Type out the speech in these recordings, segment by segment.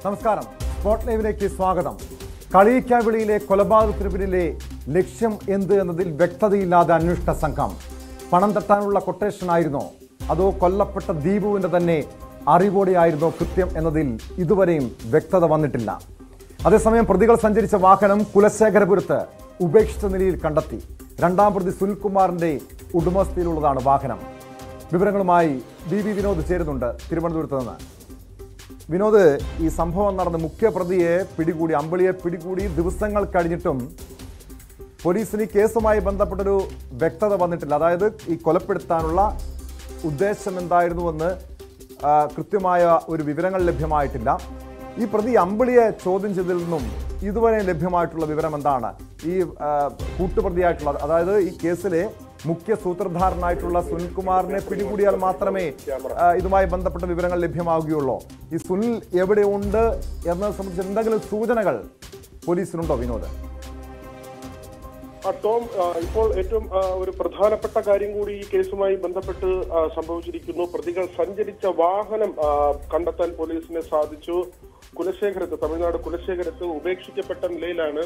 നമസ്കാരം. സ്പോട്ട് ലൈവിലേക്ക് സ്വാഗതം. കളിയിക്കാവിളിയിലെ കൊലപാതകത്തിന് പിന്നിലെ ലക്ഷ്യം എന്ത് എന്നതിൽ വ്യക്തതയില്ലാതെ അന്വേഷണ സംഘം. പണം തട്ടാനുള്ള കൊട്ടേഷനായിരുന്നോ അതോ കൊല്ലപ്പെട്ട ദീപുവിന്റെ തന്നെ അറിവോടെയായിരുന്നോ കൃത്യം എന്നതിൽ ഇതുവരെയും വ്യക്തത വന്നിട്ടില്ല. അതേസമയം പ്രതികൾ സഞ്ചരിച്ച വാഹനം കുലശേഖരപുരത്ത് ഉപേക്ഷിച്ച നിലയിൽ കണ്ടെത്തി. രണ്ടാം പ്രതി സുനിൽകുമാറിന്റെ ഉടമസ്ഥയിലുള്ളതാണ് വാഹനം. വിവരങ്ങളുമായി ബി വിനോദ് ചേരുന്നുണ്ട് തിരുവനന്തപുരത്ത് നിന്ന്. വിനോദ്, ഈ സംഭവം നടന്ന മുഖ്യപ്രതിയെ പിടികൂടി, അമ്പിളിയെ പിടികൂടി ദിവസങ്ങൾ കഴിഞ്ഞിട്ടും പോലീസിന് ഈ കേസുമായി ബന്ധപ്പെട്ടൊരു വ്യക്തത വന്നിട്ടില്ല. അതായത് ഈ കൊലപ്പെടുത്താനുള്ള ഉദ്ദേശം എന്തായിരുന്നുവെന്ന് കൃത്യമായ ഒരു വിവരങ്ങൾ ലഭ്യമായിട്ടില്ല. ഈ പ്രതി അമ്പിളിയെ ചോദ്യം ചെയ്തതിൽ നിന്നും ഇതുവരെ ലഭ്യമായിട്ടുള്ള വിവരം എന്താണ്? ഈ കൂട്ടുപ്രതിയായിട്ടുള്ള, അതായത് ഈ കേസിലെ മുഖ്യ സൂത്രധാരനായിട്ടുള്ള സുനിൽകുമാറിനെ പിടികൂടിയാൽ മാത്രമേ ഇതുമായി ബന്ധപ്പെട്ട വിവരങ്ങൾ ലഭ്യമാവുകയുള്ളൂ. ഈ സുനിൽ എവിടെയുണ്ട് എന്നതിനെ സംബന്ധിച്ച് എന്തെങ്കിലും സൂചനകൾ പോലീസിനുണ്ടോ വിനോദ്? ടോം, ഇപ്പോൾ ഏറ്റവും ഒരു പ്രധാനപ്പെട്ട കാര്യം കൂടി ഈ കേസുമായി ബന്ധപ്പെട്ട് സംഭവിച്ചിരിക്കുന്നു. പ്രതികൾ സഞ്ചരിച്ച വാഹനം കണ്ടെത്താൻ പോലീസിന് സാധിച്ചു. കുലശേഖരത്ത്, തമിഴ്നാട് കുലശേഖരത്ത് ഉപേക്ഷിക്കപ്പെട്ട നിലയിലാണ്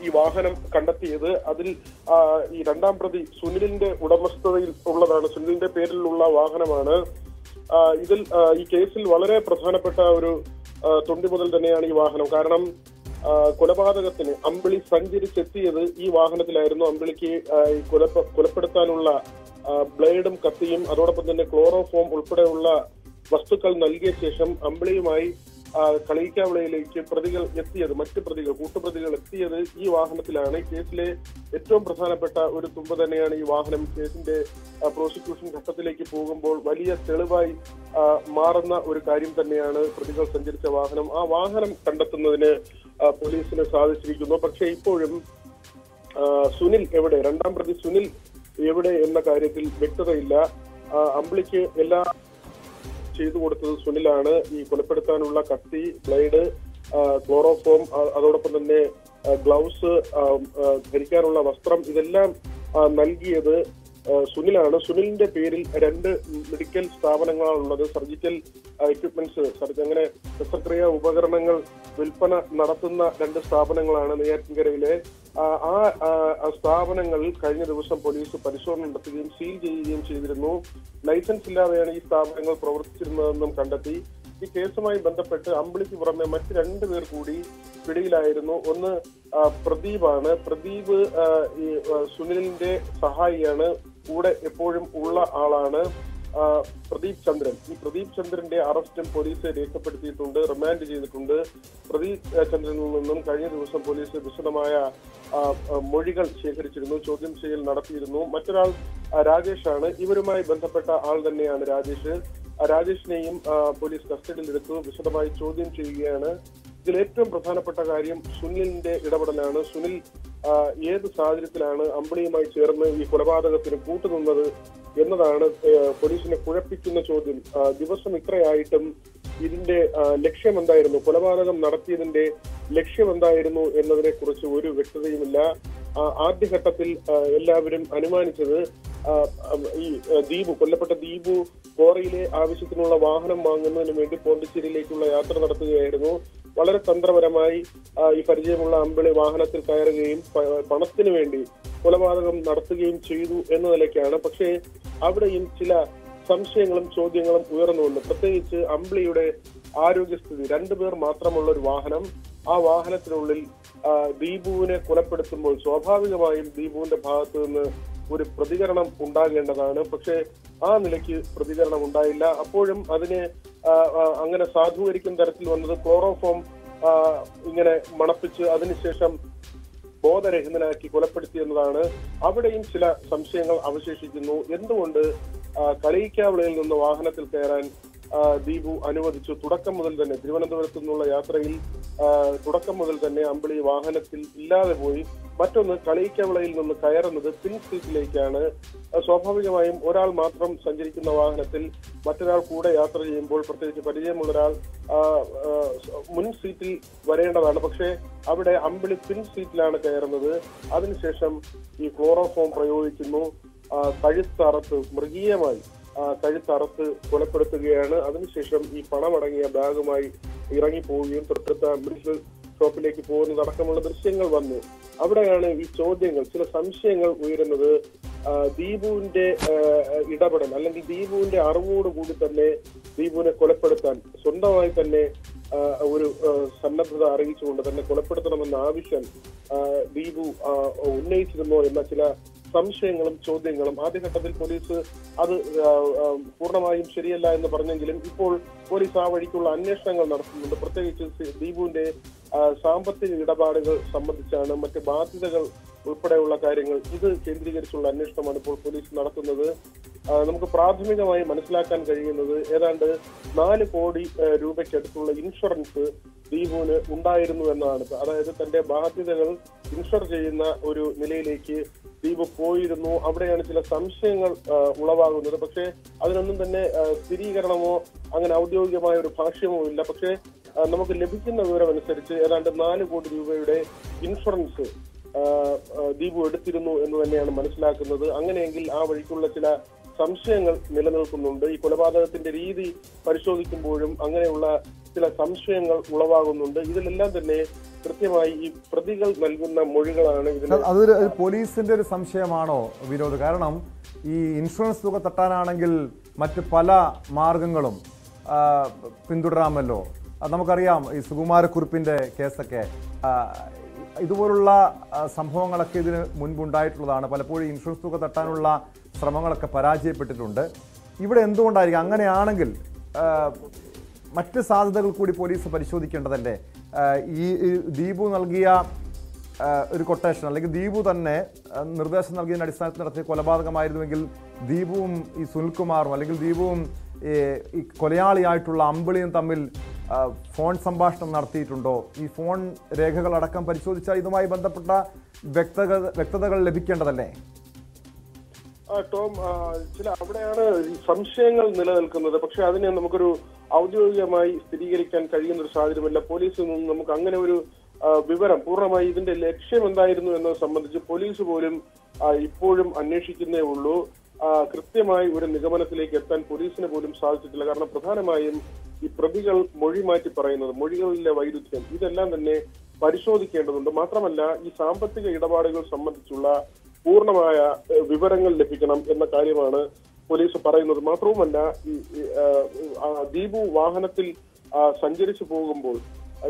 ഈ വാഹനം കണ്ടെത്തിയത്. അതിൽ ഈ രണ്ടാം പ്രതി സുനിലിന്റെ ഉടമസ്ഥതയിൽ ഉള്ളതാണ്, സുനിലിന്റെ പേരിലുള്ള വാഹനമാണ്. ഇതിൽ ഈ കേസിൽ വളരെ പ്രധാനപ്പെട്ട ഒരു തൊണ്ടി മുതൽ തന്നെയാണ് ഈ വാഹനം. കാരണം കൊലപാതകത്തിന് അമ്പിളി സഞ്ചരിച്ചെത്തിയത് ഈ വാഹനത്തിലായിരുന്നു. അമ്പിളിക്ക് കൊലപ്പെടുത്താനുള്ള ബ്ലേഡും കത്തിയും അതോടൊപ്പം തന്നെ ക്ലോറോഫോം ഉൾപ്പെടെയുള്ള വസ്തുക്കൾ നൽകിയ ശേഷം അമ്പിളിയുമായി കളിയിക്കാവിളയിലേക്ക് പ്രതികൾ എത്തിയത്, മറ്റ് പ്രതികൾ, കൂട്ടുപ്രതികൾ എത്തിയത് ഈ വാഹനത്തിലാണ്. കേസിലെ ഏറ്റവും പ്രധാനപ്പെട്ട ഒരു തുമ്പ് തന്നെയാണ് ഈ വാഹനം. കേസിന്റെ പ്രോസിക്യൂഷൻ ഘട്ടത്തിലേക്ക് പോകുമ്പോൾ വലിയ തെളിവായി മാറുന്ന ഒരു കാര്യം തന്നെയാണ് പ്രതികൾ സഞ്ചരിച്ച വാഹനം. ആ വാഹനം കണ്ടെത്തുന്നതിന് പോലീസിന് സാധിച്ചിരിക്കുന്നു. പക്ഷേ ഇപ്പോഴും സുനിൽ എവിടെ, രണ്ടാം പ്രതി സുനിൽ എവിടെ എന്ന കാര്യത്തിൽ വ്യക്തതയില്ല. അമ്പിളിക്ക് എല്ലാ ചെയ്തു കൊടുത്തത് സുനിലാണ്. ഈ കൊലപ്പെടുത്താനുള്ള കത്തി, ബ്ലേഡ്, ക്ലോറോഫോം, അതോടൊപ്പം തന്നെ ഗ്ലൗസ്, ധരിക്കാനുള്ള വസ്ത്രം, ഇതെല്ലാം നൽകിയത് സുനിലാണ്. സുനിലിന്റെ പേരിൽ 2 മെഡിക്കൽ സ്ഥാപനങ്ങളാണുള്ളത്. സർജിക്കൽ എക്യുപ്മെന്റ്സ്, അങ്ങനെ ശസ്ത്രക്രിയാ ഉപകരണങ്ങൾ വിൽപ്പന നടത്തുന്ന 2 സ്ഥാപനങ്ങളാണ് നെയ്യാറ്റിൻകരയിലെ. ആ സ്ഥാപനങ്ങളിൽ കഴിഞ്ഞ ദിവസം പോലീസ് പരിശോധന നടത്തുകയും സീൽ ചെയ്യുകയും ചെയ്തിരുന്നു. ലൈസൻസ് ഇല്ലാതെയാണ് ഈ സ്ഥാപനങ്ങൾ പ്രവർത്തിച്ചിരുന്നതെന്നും കണ്ടെത്തി. ഈ കേസുമായി ബന്ധപ്പെട്ട് അമ്പിളിക്ക് പുറമെ മറ്റ് 2 പേർ കൂടി പിടിയിലായിരുന്നു. ഒന്ന് പ്രദീപാണ്. പ്രദീപ് ഈ സുനിലിന്റെ സഹായിയാണ്, കൂടെ എപ്പോഴും ഉള്ള ആളാണ്. പ്രദീപ് ചന്ദ്രൻ, ഈ പ്രദീപ് ചന്ദ്രന്റെ അറസ്റ്റും പോലീസ് രേഖപ്പെടുത്തിയിട്ടുണ്ട്, റിമാൻഡ് ചെയ്തിട്ടുണ്ട്. പ്രദീപ് ചന്ദ്രനിൽ നിന്നും കഴിഞ്ഞ ദിവസം പോലീസ് വിശദമായ മൊഴികൾ ശേഖരിച്ചിരുന്നു, ചോദ്യം ചെയ്യൽ നടത്തിയിരുന്നു. മറ്റൊരാൾ രാജേഷാണ്. ഇവരുമായി ബന്ധപ്പെട്ട ആൾ തന്നെയാണ് രാജേഷ്. രാജേഷിനെയും പോലീസ് കസ്റ്റഡിയിലെടുത്തു വിശദമായി ചോദ്യം ചെയ്യുകയാണ്. ഇതിൽ ഏറ്റവും പ്രധാനപ്പെട്ട കാര്യം സുനിലിന്റെ ഇടപെടലാണ്. സുനിൽ ഏത് സാഹചര്യത്തിലാണ് അമ്പിളിയുമായി ചേർന്ന് ഈ കൊലപാതകത്തിന് കൂട്ടുനിന്നത് എന്നതാണ് പോലീസിനെ കുഴപ്പിക്കുന്ന ചോദ്യം. ദിവസം ഇത്രയായിട്ടും ഇതിന്റെ ലക്ഷ്യം എന്തായിരുന്നു, കൊലപാതകം നടത്തിയതിന്റെ ലക്ഷ്യം എന്തായിരുന്നു എന്നതിനെ കുറിച്ച് ഒരു വ്യക്തതയുമില്ല. ആദ്യഘട്ടത്തിൽ എല്ലാവരും അനുമാനിച്ചത് ഈ കൊല്ലപ്പെട്ട ദീപു കോറയിലെ ആവശ്യത്തിനുള്ള വാഹനം വാങ്ങുന്നതിന് വേണ്ടി പോണ്ടിച്ചേരിയിലേക്കുള്ള യാത്ര നടത്തുകയായിരുന്നു. വളരെ തന്ത്രപരമായി ഈ പരിചയമുള്ള അമ്പിളി വാഹനത്തിൽ കയറുകയും പണത്തിന് വേണ്ടി കൊലപാതകം നടത്തുകയും ചെയ്തു എന്ന നിലയ്ക്കാണ്. പക്ഷേ അവിടെയും ചില സംശയങ്ങളും ചോദ്യങ്ങളും ഉയർന്നുകൊണ്ട്, പ്രത്യേകിച്ച് അമ്പിളിയുടെ ആരോഗ്യസ്ഥിതി. 2 പേർ മാത്രമുള്ള ഒരു വാഹനം, ആ വാഹനത്തിനുള്ളിൽ ദീപുവിനെ കൊലപ്പെടുത്തുമ്പോൾ സ്വാഭാവികമായും ദീപുവിന്റെ ഭാഗത്തു നിന്ന് ഒരു പ്രതികരണം ഉണ്ടാകേണ്ടതാണ്. പക്ഷേ ആ നിലയ്ക്ക് പ്രതികരണം ഉണ്ടായില്ല. അപ്പോഴും അതിനെ അങ്ങനെ സാധൂകരിക്കുന്ന തരത്തിൽ വന്നത് ക്ലോറോഫോം ഇങ്ങനെ മണപ്പിച്ച് അതിനുശേഷം ബോധരഹിതനാക്കി കൊലപ്പെടുത്തി എന്നതാണ്. അവിടെയും ചില സംശയങ്ങൾ അവശേഷിക്കുന്നു. എന്തുകൊണ്ട് കളിയിക്കാവിളയിൽ നിന്ന് വാഹനത്തിൽ കയറാൻ ദീപു അനുവദിച്ചു? തുടക്കം മുതൽ തന്നെ തിരുവനന്തപുരത്തു നിന്നുള്ള യാത്രയിൽ തുടക്കം മുതൽ തന്നെ അമ്പിളി വാഹനത്തിൽ ഇല്ലാതെ പോയി. മറ്റൊന്ന്, കളിയിക്കാവിളയിൽ നിന്ന് കയറുന്നത് പിൻ സീറ്റിലേക്കാണ്. സ്വാഭാവികമായും ഒരാൾ മാത്രം സഞ്ചരിക്കുന്ന വാഹനത്തിൽ മറ്റൊരാൾ കൂടെ യാത്ര ചെയ്യുമ്പോൾ, പ്രത്യേകിച്ച് പരിചയമുള്ള ഒരാൾ മുൻ സീറ്റിൽ വരേണ്ടതാണ്. പക്ഷേ അവിടെ അമ്പിളി പിൻ സീറ്റിലാണ് കയറുന്നത്. അതിനുശേഷം ഈ ക്ലോറോഫോം പ്രയോഗിക്കുന്നു. കഴുത്തറത്ത് മൃഗീയമായി കഴുത്തറുത്ത് കൊലപ്പെടുത്തുകയാണ്. അതിനുശേഷം ഈ പണമടങ്ങിയ ബാഗുമായി ഇറങ്ങിപ്പോവുകയും തൊട്ടടുത്ത മെഡിക്കൽ ഷോപ്പിലേക്ക് പോകുന്നതടക്കമുള്ള ദൃശ്യങ്ങൾ വന്നു. അവിടെയാണ് ഈ ചോദ്യങ്ങൾ, ചില സംശയങ്ങൾ ഉയരുന്നത്. ദീപുവിന്റെ ഇടപെടൽ അല്ലെങ്കിൽ ദീപുവിന്റെ അറിവോടുകൂടി തന്നെ ദീപുവിനെ കൊലപ്പെടുത്താൻ സ്വന്തമായി തന്നെ ഒരു സന്നദ്ധത അറിയിച്ചുകൊണ്ട് തന്നെ കൊലപ്പെടുത്തണമെന്ന ആവശ്യം ദീപു ഉന്നയിച്ചിരുന്നോ എന്ന ചില സംശയങ്ങളും ചോദ്യങ്ങളും ആദ്യഘട്ടത്തിൽ പോലീസ് അത് പൂർണ്ണമായും ശരിയല്ല എന്ന് പറഞ്ഞെങ്കിലും ഇപ്പോൾ പോലീസ് ആ വഴിക്കുള്ള അന്വേഷണങ്ങൾ നടത്തുന്നുണ്ട്. പ്രത്യേകിച്ച് ദീപുവിന്റെ സാമ്പത്തിക ഇടപാടുകൾ സംബന്ധിച്ചാണ്, മറ്റ് ബാധ്യതകൾ ഉൾപ്പെടെയുള്ള കാര്യങ്ങൾ ഇത് കേന്ദ്രീകരിച്ചുള്ള അന്വേഷണമാണ് ഇപ്പോൾ പോലീസ് നടത്തുന്നത്. നമുക്ക് പ്രാഥമികമായി മനസ്സിലാക്കാൻ കഴിയുന്നത് ഏതാണ്ട് 4 കോടി രൂപയ്ക്കടുത്തുള്ള ഇൻഷുറൻസ് ദീപുവിന് ഉണ്ടായിരുന്നു എന്നാണ്. അതായത് തന്റെ ബാധ്യതകൾ ഇൻഷുർ ചെയ്യുന്ന ഒരു നിലയിലേക്ക് ദീപു പോയിരുന്നു. അവിടെയാണ് ചില സംശയങ്ങൾ ഉളവാകുന്നത്. പക്ഷേ അതിനൊന്നും തന്നെ സ്ഥിരീകരണമോ അങ്ങനെ ഔദ്യോഗികമായ ഒരു ഭാഷ്യമോ ഇല്ല. പക്ഷേ നമുക്ക് ലഭിക്കുന്ന വിവരം അനുസരിച്ച് ഏതാണ്ട് 4 കോടി രൂപയുടെ ഇൻഷുറൻസ് ദീപു എടുത്തിരുന്നു എന്ന് തന്നെയാണ് മനസ്സിലാക്കുന്നത്. അങ്ങനെയെങ്കിൽ ആ വഴിക്കുള്ള ചില സംശയങ്ങൾ നിലനിൽക്കുന്നുണ്ട്. ഈ കൊലപാതകത്തിന്റെ രീതി പരിശോധിക്കുമ്പോഴും അങ്ങനെയുള്ള ചില സംശയങ്ങൾ ഉളവാകുന്നുണ്ട്. ഇതിലെല്ലാം തന്നെ കൃത്യമായി ഈ പ്രതികൾ നൽകുന്ന മൊഴികളാണ് ഇതിന്. അതൊരു പോലീസിന്റെ ഒരു സംശയമാണോ വിനോദ്? കാരണം ഈ ഇൻഷുറൻസ് തുക തട്ടാനാണെങ്കിൽ മറ്റ് പല മാർഗങ്ങളും പിന്തുടരാമല്ലോ. നമുക്കറിയാം ഈ സുകുമാരക്കുറുപ്പിന്റെ കേസൊക്കെ ഇതുപോലുള്ള സംഭവങ്ങളൊക്കെ ഇതിന് മുൻപുണ്ടായിട്ടുള്ളതാണ്. പലപ്പോഴും ഇൻഷുറൻസ് തുക തട്ടാനുള്ള ശ്രമങ്ങളൊക്കെ പരാജയപ്പെട്ടിട്ടുണ്ട്. ഇവിടെ എന്തുകൊണ്ടായിരിക്കും? അങ്ങനെയാണെങ്കിൽ മറ്റ് സാധ്യതകൾ കൂടി പോലീസ് പരിശോധിക്കേണ്ടതല്ലേ? ഈ ദീപു നൽകിയ ഒരു കൊട്ടേഷൻ അല്ലെങ്കിൽ ദീപു തന്നെ നിർദ്ദേശം നൽകിയതിൻ്റെ അടിസ്ഥാനത്തിൽ നടത്തിയ കൊലപാതകമായിരുന്നുവെങ്കിൽ ദീപുവും ഈ സുനിൽകുമാറും അല്ലെങ്കിൽ ദീപുവും ഈ കൊലയാളിയായിട്ടുള്ള അമ്പിളിയും തമ്മിൽ ഫോൺ സംഭാഷണം നടത്തിയിട്ടുണ്ടോ? ഈ ഫോൺ രേഖകളടക്കം പരിശോധിച്ചാൽ ഇതുമായി ബന്ധപ്പെട്ട വ്യക്തതകൾ ലഭിക്കേണ്ടതല്ലേ? ടോം, ചില അവിടെയാണ് സംശയങ്ങൾ നിലനിൽക്കുന്നത്. പക്ഷെ അതിനെ നമുക്കൊരു ഔദ്യോഗികമായി സ്ഥിരീകരിക്കാൻ കഴിയുന്ന ഒരു സാഹചര്യമല്ല. പോലീസിൽ നിന്നും നമുക്ക് അങ്ങനെ ഒരു വിവരം പൂർണ്ണമായി ഇതിന്റെ ലക്ഷ്യം എന്തായിരുന്നു എന്നത് സംബന്ധിച്ച് പോലീസ് പോലും ഇപ്പോഴും അന്വേഷിക്കുന്നേ ഉള്ളൂ. കൃത്യമായി ഒരു നിഗമനത്തിലേക്ക് എത്താൻ പോലീസിന് പോലും സാധിച്ചിട്ടില്ല. കാരണം പ്രധാനമായും ഈ പ്രതികൾ മൊഴി മാറ്റി പറയുന്നത്, മൊഴികളിലെ വൈരുദ്ധ്യം, ഇതെല്ലാം തന്നെ പരിശോധിക്കേണ്ടതുണ്ട്. മാത്രമല്ല ഈ സാമ്പത്തിക ഇടപാടുകൾ സംബന്ധിച്ചുള്ള പൂർണ്ണമായ വിവരങ്ങൾ ലഭിക്കണം എന്ന കാര്യമാണ് പോലീസ് പറയുന്നത്. മാത്രവുമല്ല ഈ ദീപു വാഹനത്തിൽ സഞ്ചരിച്ചു പോകുമ്പോൾ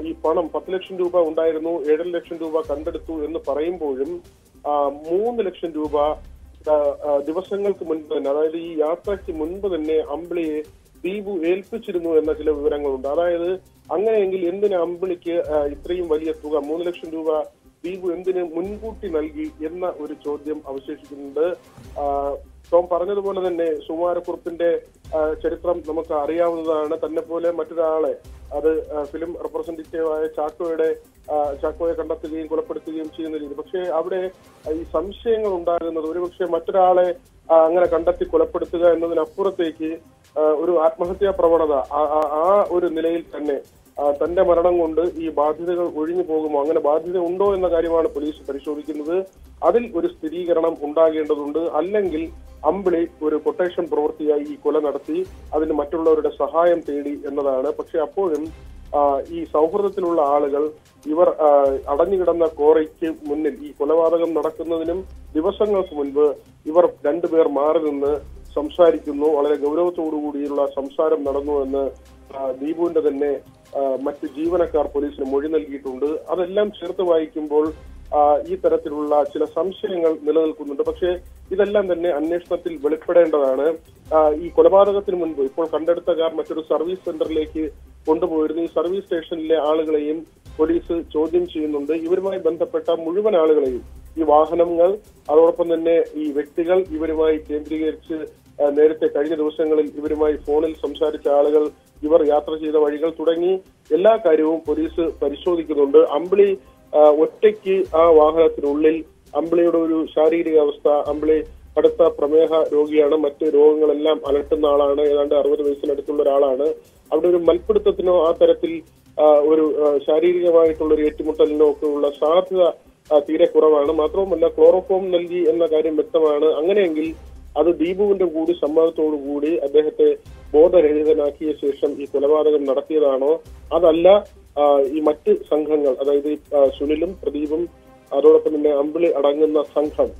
ഈ പണം 10 ലക്ഷം രൂപ ഉണ്ടായിരുന്നു, 7 ലക്ഷം രൂപ കണ്ടെടുത്തു എന്ന് പറയുമ്പോഴും 3 ലക്ഷം രൂപ ദിവസങ്ങൾക്ക് മുൻപ് തന്നെ, അതായത് ഈ യാത്രയ്ക്ക് മുൻപ് തന്നെ അമ്പിളിയെ ദീപു ഏൽപ്പിച്ചിരുന്നു എന്ന ചില വിവരങ്ങളുണ്ട്. അതായത് അങ്ങനെയെങ്കിൽ എന്തിന് അമ്പിളിക്ക് ഇത്രയും വലിയ തുക 3 ലക്ഷം രൂപ ദീപു എന്തിന് മുൻകൂട്ടി നൽകി എന്ന ഒരു ചോദ്യം അവശേഷിക്കുന്നുണ്ട്. ടോം പറഞ്ഞതുപോലെ തന്നെ സുകുമാരക്കുറുപ്പിന്റെ ചരിത്രം നമുക്ക് അറിയാവുന്നതാണ്. തന്നെ പോലെ മറ്റൊരാളെ, അത് ഫിലിം റെപ്രസെന്റേറ്റീവായ ചാക്കോയെ കണ്ടെത്തുകയും കൊലപ്പെടുത്തുകയും ചെയ്യുന്ന രീതി. പക്ഷേ അവിടെ ഈ സംശയങ്ങൾ ഉണ്ടാകുന്നത് ഒരുപക്ഷെ മറ്റൊരാളെ അങ്ങനെ കണ്ടെത്തി കൊലപ്പെടുത്തുക എന്നതിനപ്പുറത്തേക്ക് ഒരു ആത്മഹത്യാ പ്രവണത ആ ഒരു നിലയിൽ തന്നെ തന്റെ മരണം കൊണ്ട് ഈ ബാധ്യതകൾ ഒഴിഞ്ഞു പോകുമോ, അങ്ങനെ ബാധ്യത ഉണ്ടോ എന്ന കാര്യമാണ് പോലീസ് പരിശോധിക്കുന്നത്. അതിൽ ഒരു സ്ഥിരീകരണം ഉണ്ടാകേണ്ടതുണ്ട്. അല്ലെങ്കിൽ അമ്പിളി ഒരു കൊട്ടേഷൻ പ്രവൃത്തിയായി ഈ കൊല നടത്തി അതിന് മറ്റുള്ളവരുടെ സഹായം തേടി എന്നതാണ്. പക്ഷെ അപ്പോഴും ഈ സൗഹൃദത്തിലുള്ള ആളുകൾ ഇവർ അടഞ്ഞുകിടന്ന കോറയ്ക്ക് മുന്നിൽ ഈ കൊലപാതകം നടക്കുന്നതിനും ദിവസങ്ങൾക്ക് മുൻപ് ഇവർ 2 പേർ മാറി നിന്ന് സംസാരിക്കുന്നു. വളരെ ഗൗരവത്തോടുകൂടിയുള്ള സംസാരം നടന്നു എന്ന് ദീപുവിന്റെ തന്നെ മറ്റ് ജീവനക്കാർ പോലീസിന് മൊഴി നൽകിയിട്ടുണ്ട്. അതെല്ലാം ചേർത്ത് വായിക്കുമ്പോൾ ഈ തരത്തിലുള്ള ചില സംശയങ്ങൾ നിലനിൽക്കുന്നുണ്ട്. പക്ഷേ ഇതെല്ലാം തന്നെ അന്വേഷണത്തിൽ വെളിപ്പെടേണ്ടതാണ്. ഈ കൊലപാതകത്തിന് മുൻപ് ഇപ്പോൾ കണ്ടെടുത്ത കാർ മറ്റൊരു സർവീസ് സെന്ററിലേക്ക് കൊണ്ടുപോയിരുന്നു. ഈ സർവീസ് സ്റ്റേഷനിലെ ആളുകളെയും പോലീസ് ചോദ്യം ചെയ്യുന്നുണ്ട്. ഇവരുമായി ബന്ധപ്പെട്ട മുഴുവൻ ആളുകളെയും, ഈ വാഹനങ്ങൾ, അതോടൊപ്പം തന്നെ ഈ വ്യക്തികൾ, ഇവരുമായി കേന്ദ്രീകരിച്ച് നേരത്തെ കഴിഞ്ഞ ദിവസങ്ങളിൽ ഇവരുമായി ഫോണിൽ സംസാരിച്ച ആളുകൾ, ഇവർ യാത്ര ചെയ്ത വഴികൾ തുടങ്ങി എല്ലാ കാര്യവും പോലീസ് പരിശോധിക്കുന്നുണ്ട്. അമ്പിളി ഒറ്റയ്ക്ക് ആ വാഹനത്തിനുള്ളിൽ, അമ്പിളിയുടെ ഒരു ശാരീരിക അവസ്ഥ, അമ്പിളി കടുത്ത പ്രമേഹ രോഗിയാണ്, മറ്റ് രോഗങ്ങളെല്ലാം അലട്ടുന്ന ആളാണ്, ഏതാണ്ട് 60 വയസ്സിനടുത്തുള്ള ഒരാളാണ്. അവിടെ ഒരു മൽപ്പിടുത്തത്തിനോ ആ തരത്തിൽ ഒരു ശാരീരികമായിട്ടുള്ള ഒരു ഏറ്റുമുട്ടലിനോ ഒക്കെ ഉള്ള സാധ്യത തീരെ കുറവാണ്. മാത്രവുമല്ല ക്ലോറോഫോം നൽകി എന്ന കാര്യം വ്യക്തമാണ്. അങ്ങനെയെങ്കിൽ അത് ദീപുവിന്റെ കൂടി സമ്മതത്തോടു കൂടി അദ്ദേഹത്തെ ബോധരഹിതനാക്കിയ ശേഷം ഈ കൊലപാതകം നടത്തിയതാണോ, അതല്ല ഈ മറ്റ് സംഘങ്ങൾ, അതായത് സുനിലും പ്രദീപും അതോടൊപ്പം തന്നെ അമ്പിളി അടങ്ങുന്ന സംഘം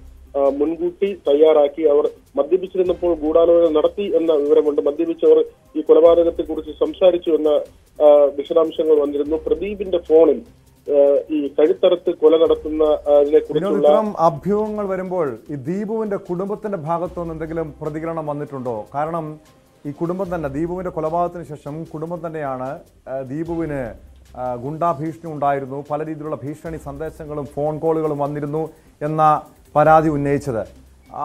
മുൻകൂട്ടി തയ്യാറാക്കി അവർ മദ്യപിച്ചിരുന്നപ്പോൾ ഗൂഢാലോചന നടത്തി എന്ന വിവരമുണ്ട്. മദ്യപിച്ചവർ ഈ കൊലപാതകത്തെ കുറിച്ച് സംസാരിച്ചു എന്ന വിശദാംശങ്ങൾ വന്നിരുന്നു. പ്രദീപിന്റെ ഫോണിൽ ഈ കഴുത്തറുത്ത് കൊല നടത്തുന്നതിനെ കുറിച്ചുള്ള അഭ്യൂഹങ്ങൾ വരുമ്പോൾ ഈ ദീപുവിന്റെ കുടുംബത്തിന്റെ ഭാഗത്തുനിന്ന് എന്തെങ്കിലും പ്രതികരണം വന്നിട്ടുണ്ടോ? കാരണം ഈ കുടുംബം തന്നെ ദീപുവിന്റെ കൊലപാതകത്തിന് ശേഷം കുടുംബം തന്നെയാണ് ദീപുവിന് ഗുണ്ടാഭീഷണി ഉണ്ടായിരുന്നു, പല രീതിയിലുള്ള ഭീഷണി സന്ദേശങ്ങളും ഫോൺ കോളുകളും വന്നിരുന്നു എന്ന പരാതി ഉന്നയിച്ചത്.